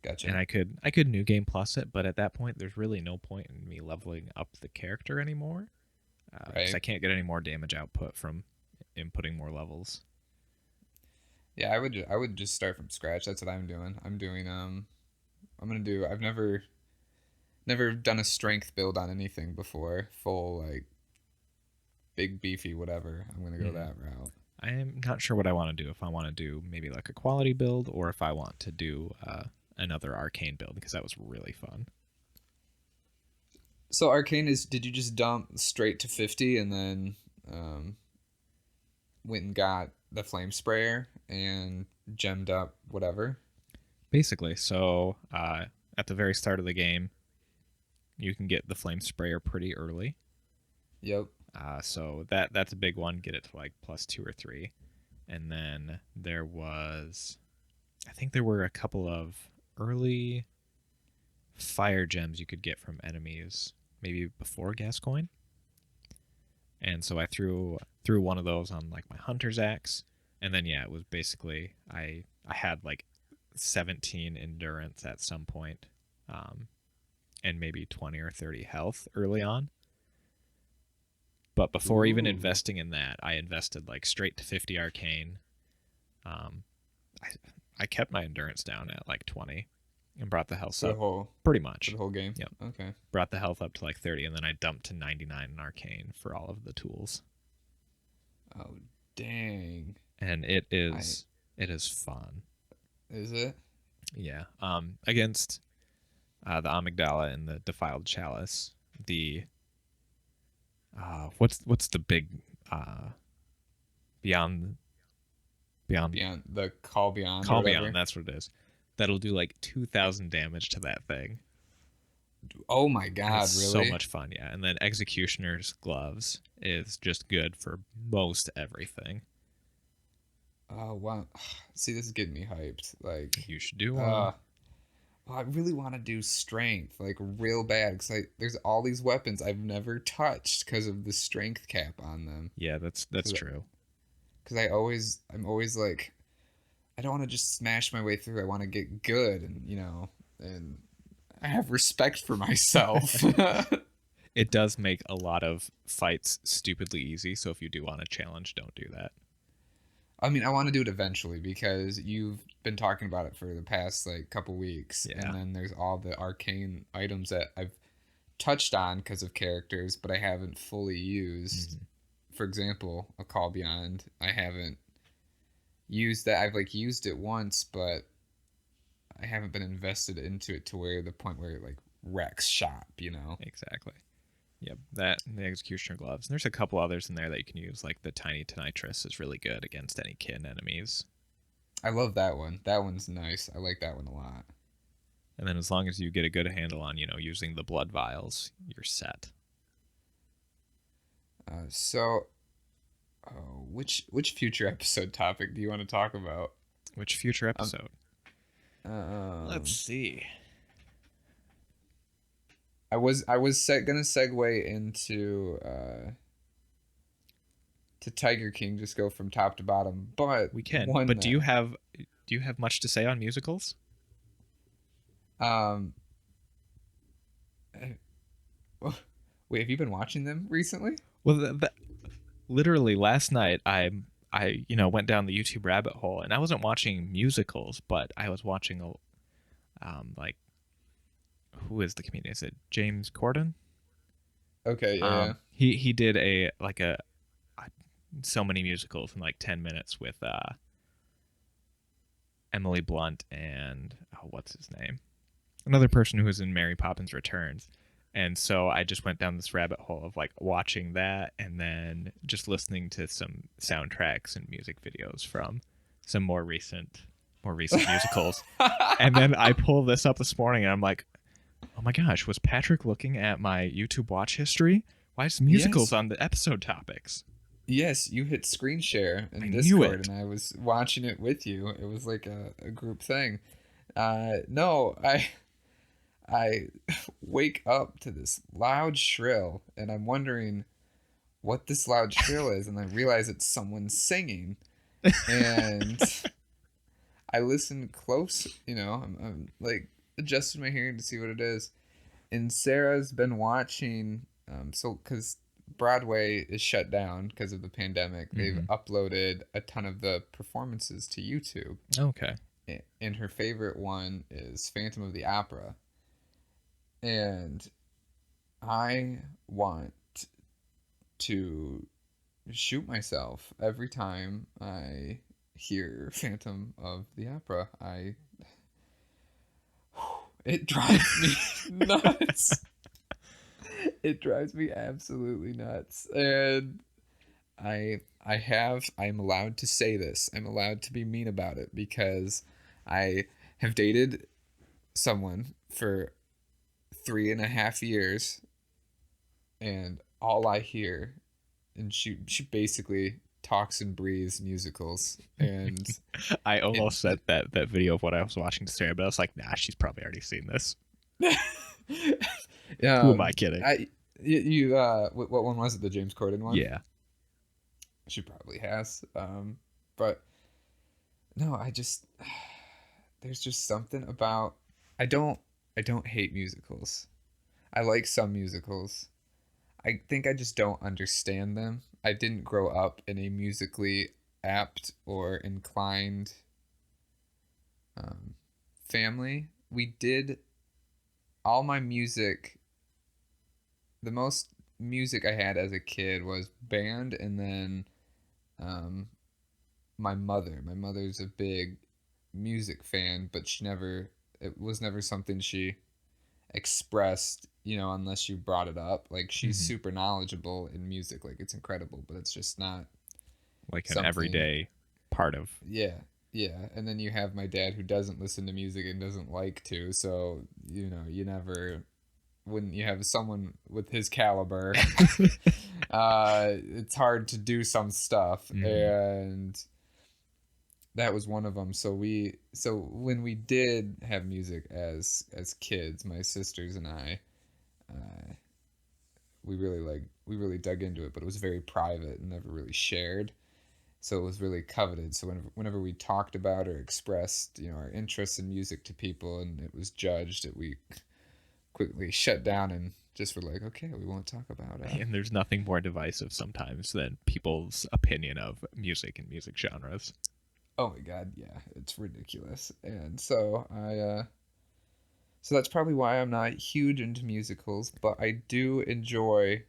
Gotcha. and I could new game plus it, but at that point, there's really no point in me leveling up the character anymore because I Right. can't get any more damage output from inputting more levels. Yeah, I would just start from scratch. That's what I'm doing. I'm gonna do. I've never done a strength build on anything before. Full like big beefy whatever. I'm gonna go Hmm. that route. I'm not sure what I want to do. If I want to do maybe like a quality build, or if I want to do another arcane build because that was really fun. So arcane is. Did you just dump straight to 50 and then um, went and got the flame sprayer and gemmed up whatever? Basically, so at the very start of the game, you can get the flame sprayer pretty early. Yep. So that's a big one. Get it to like plus 2 or 3, and then I think there were a couple of early fire gems you could get from enemies maybe before Gascoigne, and so I threw one of those on like my hunter's axe, and then yeah, it was basically I had like 17 endurance at some point, um, and maybe 20 or 30 health early on. But before even Ooh. investing in that, I invested like straight to 50 arcane. Um, I, I kept my endurance down at like 20 and brought the health For the up whole pretty for the much. whole game. Yep. Okay. Brought the health up to like 30, and then I dumped to 99 in arcane for all of the tools. Oh dang. And I it is fun. is it? Yeah. Against the amygdala and the defiled chalice, the what's the big uh beyond beyond Beyond the call beyond or call beyond, whatever. that's what it is. That'll do like 2,000 damage to that thing. Oh my And it's god, so really? much fun, yeah. And then Executioner's Gloves is just good for most everything. Oh wow. See, this is getting me hyped. Like, You should do one. uh, oh, I really want to do strength, like real bad, because there's all these weapons I've never touched because of the strength cap on them. Yeah, that's Because true. I'm always like, I don't want to just smash my way through. I want to get good, and and I have respect for myself. It does make a lot of fights stupidly easy, so if you do want a challenge, don't do that. I mean, I want to do it eventually because you've been talking about it for the past like couple weeks, and Yeah. then there's all the arcane items that I've touched on because of characters, but I haven't fully used. Mm-hmm. For example, a Call Beyond, I haven't used that. I've like used it once, but I haven't been invested into it to where the point where it like wrecks shop. Exactly. Yep, that and the Executioner Gloves. And there's a couple others in there that you can use, like the Tiny Tonitrus is really good against any kin enemies. I love that one. That one's nice. I like that one a lot. And then as long as you get a good handle on, using the blood vials, you're set. So, which future episode topic do you want to talk about? Which future Um, episode? Let's um, see. I was gonna segue into to Tiger King, just go from top to bottom, but We can. one But do you that have much to say on musicals? um wait, have you been watching them recently? Well, literally last night I went down the YouTube rabbit hole, and I wasn't watching musicals, but I was watching like, who is the comedian? Is it James Corden? Okay, yeah, He did so many musicals in like 10 minutes with Emily Blunt and, oh, what's his name? Another person who was in Mary Poppins Returns. And so I just went down this rabbit hole of like watching that and then just listening to some soundtracks and music videos from some more recent musicals. And then I pulled this up this morning and I'm like, oh my gosh, was Patrick looking at my YouTube watch history? Why is musicals yes, on the episode topics? yes, you hit screen share I in knew Discord, it. and I was watching it with you. It was like a group thing. No, I wake up to this loud shrill, and I'm wondering what this loud shrill is, and I realize it's someone singing, and I listened close, I'm like adjusting my hearing to see what it is. And Sarah's been watching, so because Broadway is shut down because of the pandemic, they've Hmm. uploaded a ton of the performances to YouTube. Okay. And her favorite one is Phantom of the Opera. And I want to shoot myself every time I hear Phantom of the Opera. It drives me nuts. It drives me absolutely nuts. And I'm allowed to say this. I'm allowed to be mean about it because I have dated someone for 3.5 years, and all I hear, and she basically talks and breathes musicals, and I it, almost sent that video of what I was watching to Sarah, but I was like, nah, she's probably already seen this. Who am I um kidding? I you what one was it, the James Corden one? Yeah. She probably has. But no, I just there's just something about I don't I don't hate musicals. I like some musicals. I think I just don't understand them. I didn't grow up in a musically apt or inclined um, family. We did all my music. The most music I had as a kid was band, and then um, my mother. My mother's a big music fan, but she never. It was never something she expressed, unless you brought it up. Like, she's Hmm. super knowledgeable in music, like it's incredible, but it's just not Like an something. everyday part of. Yeah, yeah. And then you have my dad who doesn't listen to music and doesn't like to, so you never when you have someone with his caliber, it's hard to do some stuff, Hmm. and that was one of them. So when we did have music as kids, my sisters and I, uh, we really dug into it, but it was very private and never really shared. So it was really coveted. So whenever we talked about or expressed, our interest in music to people, and it was judged, that we quickly shut down and just were like, okay, we won't talk about. And there's nothing more divisive sometimes than people's opinion of music and music genres. Oh my god, yeah, it's ridiculous. And so that's probably why I'm not huge into musicals, but I do enjoy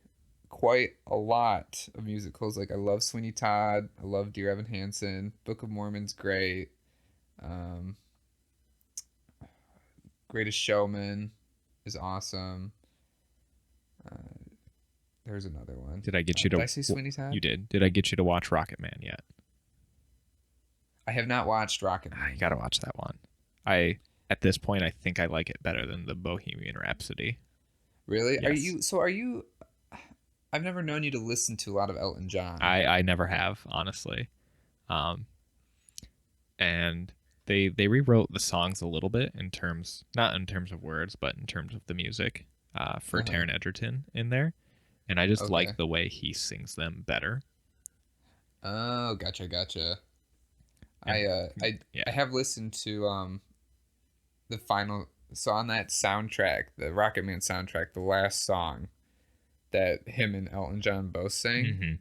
quite a lot of musicals. Like, I love Sweeney Todd, I love Dear Evan Hansen, Book of Mormon's great, um, Greatest Showman is awesome. Uh, there's another one. Did I get you Did to? I say Sweeney You Todd? did. Did I get you to watch Rocket Man yet? I have not watched Rocket I Man. gotta watch that one. I At this point, I think I like it better than the Bohemian Rhapsody. Really? Yes. Are you? I've never known you to listen to a lot of Elton John. I never have, honestly. Um, and they rewrote the songs a little bit in terms, not in terms of words, but in terms of the music, for Uh huh. Taron Egerton in there, and I just like Okay. the way he sings them better. Oh, gotcha. And I yeah. have listened to the final. So on that soundtrack, the Rocket Man soundtrack, the last song that him and Elton John both sang Hmm.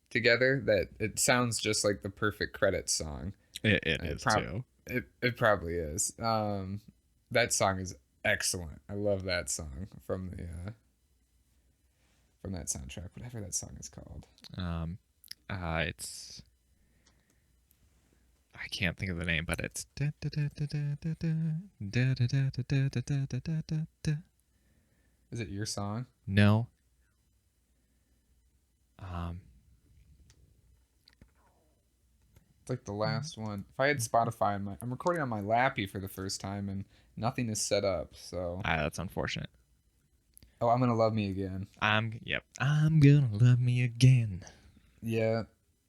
together, that it sounds just like the perfect credits song. It It is prob too. it probably is. That song is excellent. I love that song from that soundtrack, whatever that song is called. Um, it's I can't think of the name, but it's Is it your song? no. Um, It's like the last one. If I had Spotify on I'm recording on my Lappy for the first time, and nothing is set up. So, that's unfortunate. oh, I'm gonna love me again. Yep. I'm gonna love me again. Yeah,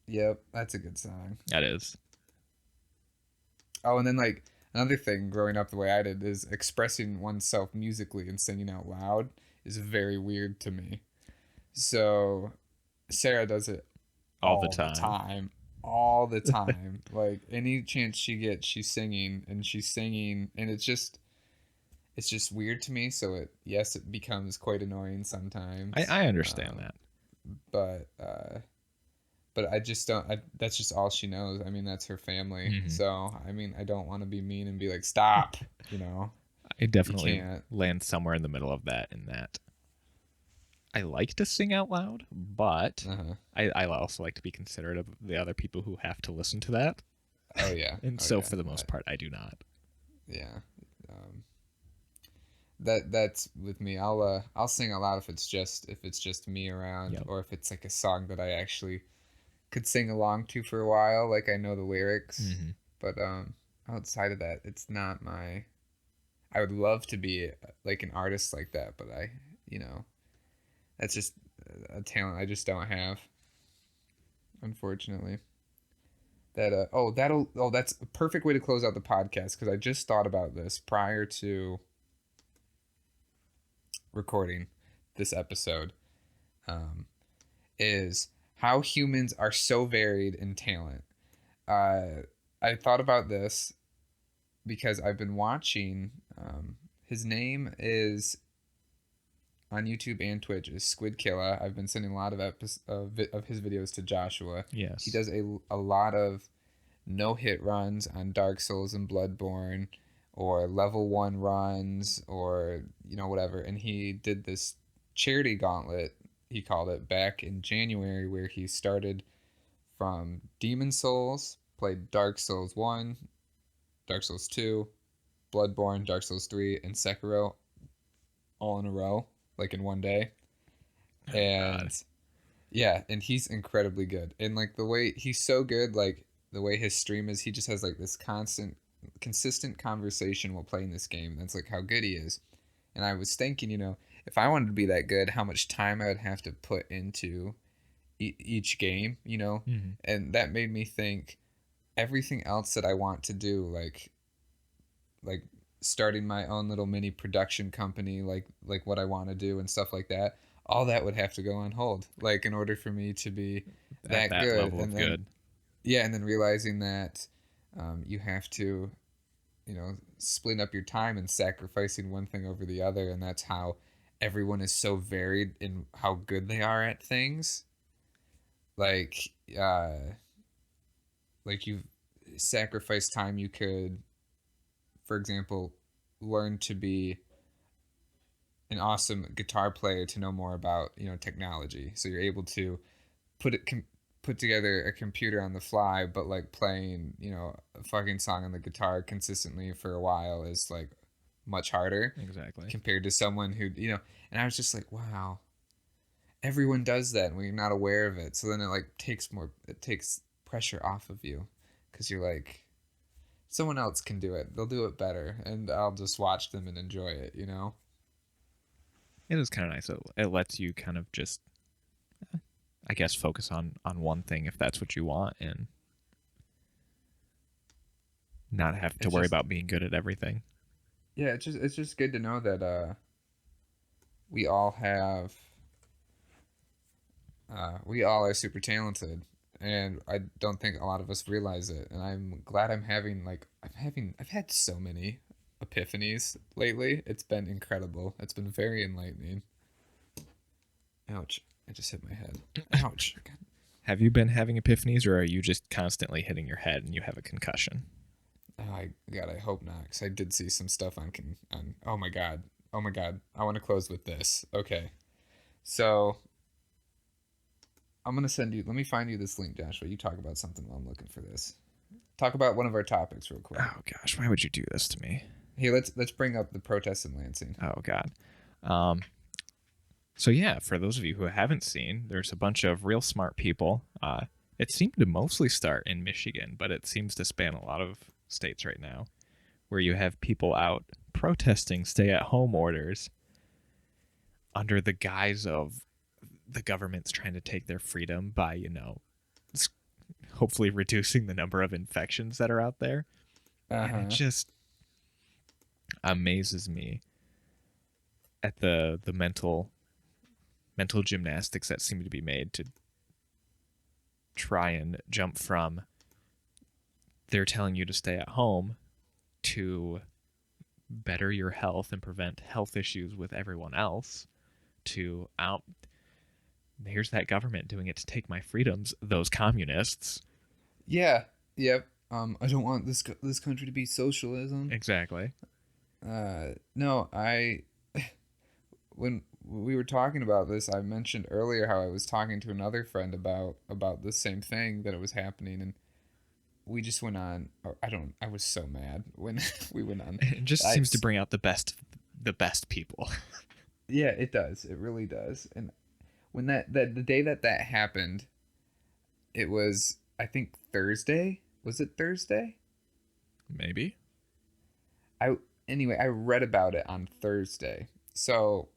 yep, that's a good song. That is. Oh, and then like another thing, growing up the way I did, is expressing oneself musically and singing out loud is very weird to me. So Sarah does it All the all the time. time, all the time. Like any chance she gets, she's singing, and it's just weird to me. So it becomes quite annoying sometimes. I understand that. But I just don't. That's just all she knows. I mean, that's her family. Hmm. So I mean, I don't want to be mean and be like, stop. You know, I you definitely can't. land somewhere in the middle of that, in that I like to sing out loud, but Uh-huh. I also like to be considerate of the other people who have to listen to that. Oh yeah. And Oh so yeah. for the most part, I do not. Yeah. Um, that's with me. I'll sing a lot if it's just me around, Yep. or if it's like a song that I actually could sing along to for a while, like I know the lyrics. Hmm. But outside of that, it's not my. I would love to be like an artist like that, but you know, that's just a talent I just don't have, unfortunately. That's a perfect way to close out the podcast because I just thought about this prior to recording this episode. Um, is how humans are so varied in talent. Uh, I thought about this because I've been watching. His name is on YouTube and Twitch is Squid Killa. I've been sending a lot of of his videos to Joshua. He Yes. does a lot of no hit runs on Dark Souls and Bloodborne, or level one runs, or whatever. And he did this charity gauntlet, he called it, back in January, where he started from Demon Souls, played Dark Souls 1, Dark Souls 2, Bloodborne, Dark Souls 3, and Sekiro all in a row, like in one day. Oh God. And yeah, and he's incredibly good. And like the way he's so good, like the way his stream is, he just has like this consistent conversation while playing this game. That's like how good he is. And I was thinking, if I wanted to be that good, how much time I would have to put into each game, Hmm. And that made me think everything else that I want to do, like starting my own little mini production company, like what I want to do and stuff like that, all that would have to go on hold, like in order for me to be At that that good. level And of then good. yeah, and then realizing that you have to, splitting up your time and sacrificing one thing over the other, and that's how everyone is so varied in how good they are at things. Like uh like you sacrifice time, you could, for example, learn to be an awesome guitar player to know more about technology, so you're able to put it com- put together a computer on the fly, but like playing a fucking song on the guitar consistently for a while is like much harder Exactly. compared to someone who and I was just like, wow, everyone does that and we're not aware of it. So then it takes pressure off of you, because you're like, someone else can do it, they'll do it better, and I'll just watch them and enjoy it. It is kind of nice. It lets you kind of just, I guess, focus on one thing if that's what you want, and not have to It's worry just, about being good at everything. yeah, it's just good to know that we all have we all are super talented, and I don't think a lot of us realize it. And I'm glad I've had so many epiphanies lately. It's been incredible. It's been very enlightening. Ouch! I just hit my head. Ouch! God. Have you been having epiphanies, or are you just constantly hitting your head and you have a concussion? Oh, God, I hope not, because I did see some stuff on. Oh my God! Oh my God! I want to close with this. Okay, so I'm gonna send you. Let me find you this link, Joshua. You talk about something while I'm looking for this. Talk about one of our topics real quick. Oh gosh, why would you do this to me? Here, let's bring up the protests in Lansing. Oh God. Um, so yeah, for those of you who haven't seen, there's a bunch of real smart people. It seemed to mostly start in Michigan, but it seems to span a lot of states right now, where you have people out protesting stay-at-home orders under the guise of the government's trying to take their freedom by, hopefully reducing the number of infections that are out there. Uh And it huh. just amazes me at the mental gymnastics that seem to be made to try and jump from they're telling you to stay at home to better your health and prevent health issues with everyone else to out here's that government doing it to take my freedoms, those communists. Yeah. Yep. I don't want this country to be socialism. Exactly. No, I when we were talking about this, I mentioned earlier how I was talking to another friend about the same thing that it was happening, and we just went on. Or I was so mad when we went on. It just I seems to bring out the best people. Yeah, it does. It really does. And when that the day that happened, it was, I think, Thursday. Was it Thursday? Maybe. I Anyway, I read about it on Thursday. So,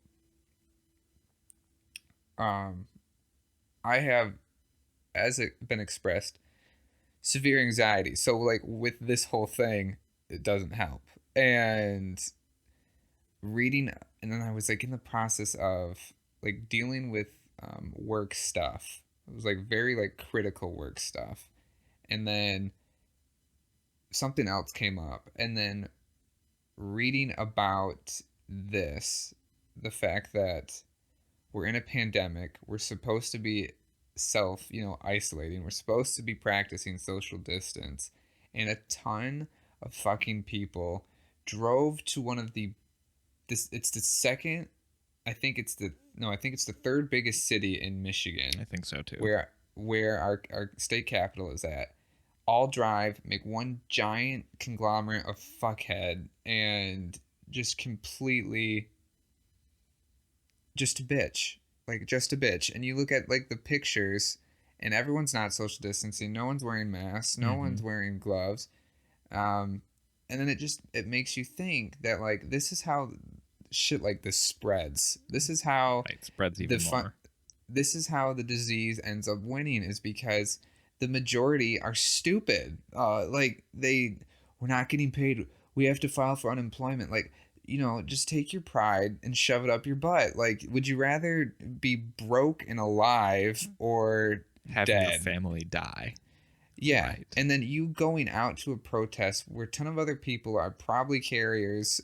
um, I have, as it been expressed, severe anxiety. So, like, with this whole thing, it doesn't help. And reading, and then I was like in the process of like dealing with work stuff. It was like very like critical work stuff, and then something else came up, and then reading about this, the fact that we're in a pandemic, we're supposed to be isolating, we're supposed to be practicing social distance, and a ton of fucking people drove to one of the this it's the second, I think it's the third biggest city in I Michigan, think so too. where our state capital is at. All drive, make one giant conglomerate of fuckhead, and just completely just a bitch. Like just a bitch. And you look at like the pictures, and everyone's not social distancing, no one's wearing masks, no Mm-hmm. one's wearing gloves. Um and then it makes you think that like this is how shit like this spreads. This is how Right, spreads the even fun more. this is how the disease ends up winning, is because the majority are stupid. Like we're not getting paid. We have to file for unemployment. Like, just take your pride and shove it up your butt. Like, would you rather be broke and alive or Having your dead? family die. Yeah. Right. And then you going out to a protest where a ton of other people are probably carriers,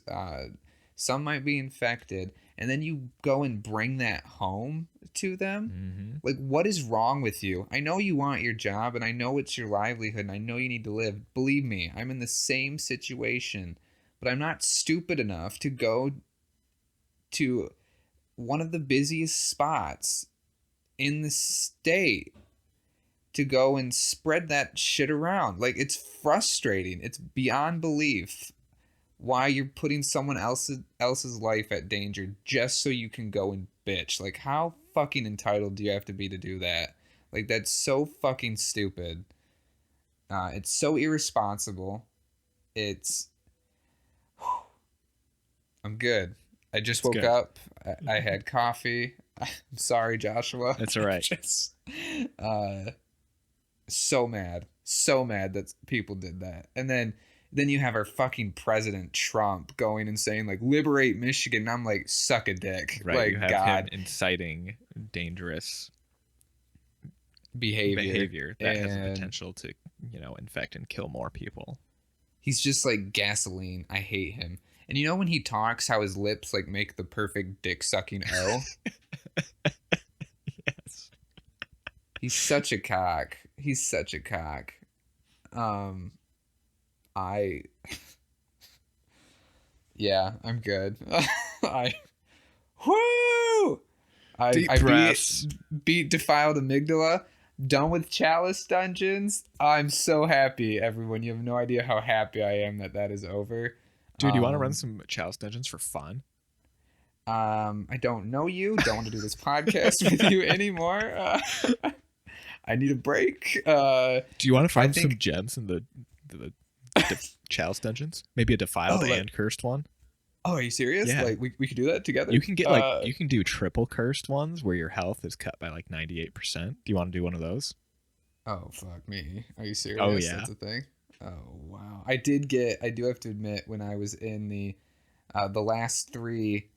some might be infected, and then you go and bring that home to them. Mm-hmm. Like, what is wrong with you? I know you want your job, and I know it's your livelihood, and I know you need to live. Believe me, I'm in the same situation, but I'm not stupid enough to go to one of the busiest spots in the state to go and spread that shit around. Like, it's frustrating. It's beyond belief why you're putting someone else's life at danger just so you can go and bitch. Like, how fucking entitled do you have to be to do that? Like, that's so fucking stupid. It's so irresponsible. It's I'm good. I just It's woke good. up. I had coffee. I'm sorry, Joshua. That's all right. Just uh so mad that people did that. And then you have our fucking president Trump going and saying like liberate Michigan, and I'm like, suck a dick. Right. You Like, have him God, inciting dangerous behavior. behavior that has the And potential to, infect and kill more people. he's just like gasoline. I hate him. And when he talks, how his lips like make the perfect dick sucking O. Yes. He's such a cock. He's such a cock. I Yeah, I'm good. I Woo! Deep I breaths. beat defiled amygdala. Done with chalice dungeons. I'm so happy, everyone. You have no idea how happy I am that is over. Dude, you want to run some Chalice Dungeons for fun? I don't know you. Don't want to do this podcast with you anymore. I need a break. Do you want to I find some think. gems in the Chalice Dungeons? Maybe a defiled Oh, and cursed one? oh, are you serious? Yeah. Like we could do that together. You can get you can do triple cursed ones where your health is cut by like 98%. Do you want to do one of those? Oh, fuck me. Are you serious? Oh, yeah. That's a thing? Oh, wow. I do have to admit, when I was in the last three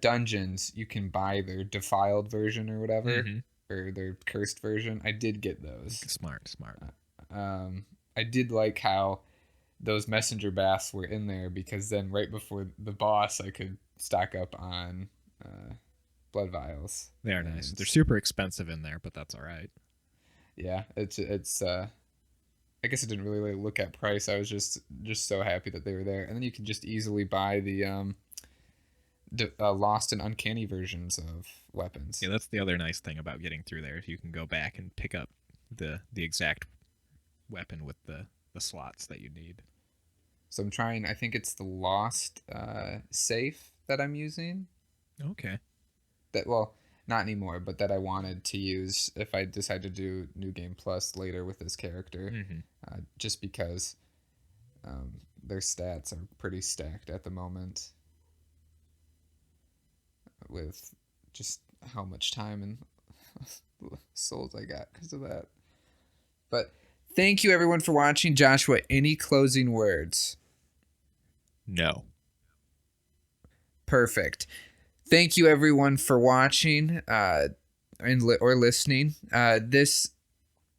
dungeons, you can buy their defiled version or whatever, Mm-hmm. or their cursed version. I did get those. Smart. I did like how those messenger baths were in there, because then right before the boss, I could stock up on blood vials. They are nice. They're super expensive in there, but that's all right. Yeah, it's. I guess I didn't really look at price. I was just so happy that they were there, and then you can just easily buy the lost and uncanny versions of weapons. Yeah, that's the other nice thing about getting through there. You can go back and pick up the exact weapon with the slots that you need. So I'm trying. I think it's the lost safe that I'm using. Okay. That, well, not anymore, but that I wanted to use if I decide to do New Game Plus later with this character, just because their stats are pretty stacked at the moment with just how much time and souls I got because of that. But thank you everyone for watching. Joshua, any closing words? No. Perfect. Thank you everyone for watching or listening.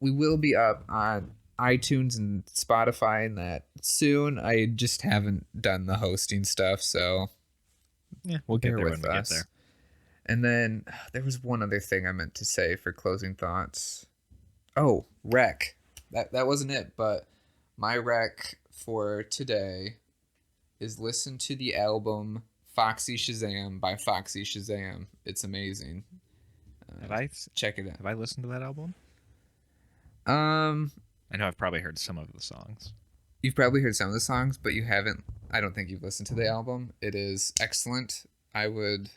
We will be up on iTunes and Spotify and that soon. I just haven't done the hosting stuff, so yeah, we'll get there when we get there. And then there was one other thing I meant to say for closing thoughts. Oh, rec. That wasn't it, but my rec for today is listen to the album Foxy Shazam by Foxy Shazam. It's amazing. Check it out. Have I listened to that album? I know I've probably heard some of the songs. You've probably heard some of the songs, but you haven't. I don't think you've listened to the album. It is excellent. I would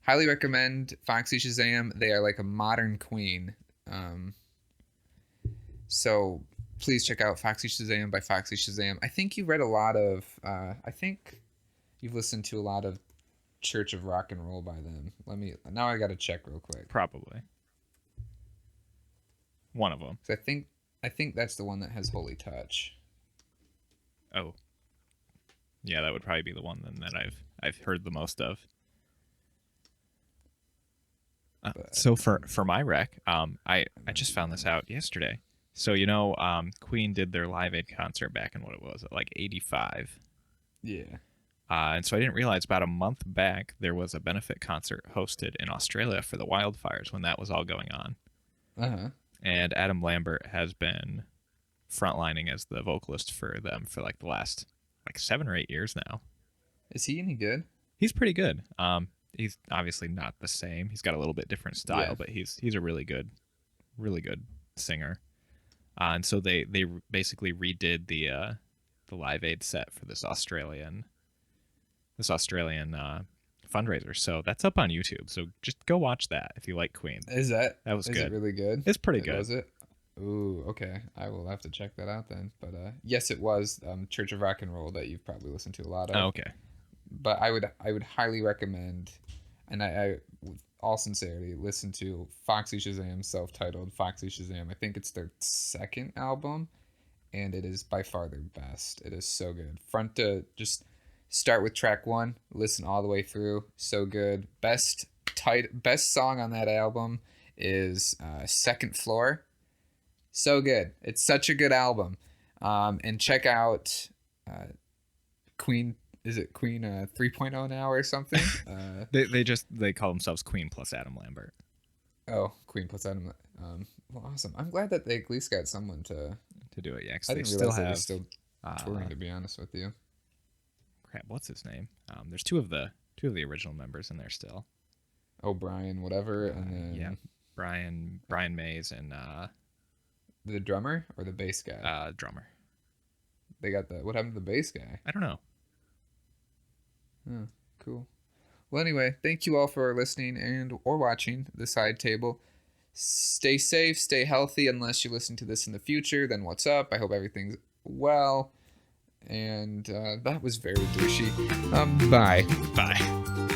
highly recommend Foxy Shazam. They are like a modern Queen. So please check out Foxy Shazam by Foxy Shazam. I think you read a lot of. I think you've listened to a lot of Church of Rock and Roll by them. Now I gotta check real quick. Probably one of them. So I think that's the one that has Holy Touch. Oh, yeah, that would probably be the one then that I've heard the most of. So for my rec, I just found this out yesterday. So Queen did their Live Aid concert back in what it was, like 85. Yeah. And so I didn't realize about a month back there was a benefit concert hosted in Australia for the wildfires when that was all going on. Uh-huh. And Adam Lambert has been frontlining as the vocalist for them for like the last 7 or 8 years now. Is he any good? He's pretty good. He's obviously not the same. He's got a little bit different style, but he's a really good singer. And so they basically redid the Live Aid set for this Australian fundraiser. So that's up on YouTube. So just go watch that if you like Queen. That was good. Is it really good? It's pretty good. Was it? Ooh, okay. I will have to check that out then. But yes, it was Church of Rock and Roll that you've probably listened to a lot of. Oh, okay. But I would highly recommend, and I with all sincerity, listen to Foxy Shazam, self-titled Foxy Shazam. I think it's their second album, and it is by far their best. It is so good. Front to just start with track 1, listen all the way through. So good. Best song on that album is Second Floor. So good. It's such a good album. And check out Queen. Is it Queen 3.0 now or something? They call themselves Queen plus Adam Lambert. Oh, Queen plus Adam. Well, awesome. I'm glad that they at least got someone to do it. Yeah, I didn't realize they were still touring. To be honest with you. Crap, what's his name? There's two of the original members in there still. Oh, Brian, whatever, and then Brian Mays and the drummer or the bass guy. Drummer. They got what happened to the bass guy? I don't know. Oh, cool. Well, anyway, thank you all for listening or watching the side table. Stay safe, stay healthy. Unless you listen to this in the future, then what's up? I hope everything's well. And that was very douchey. Bye. Bye.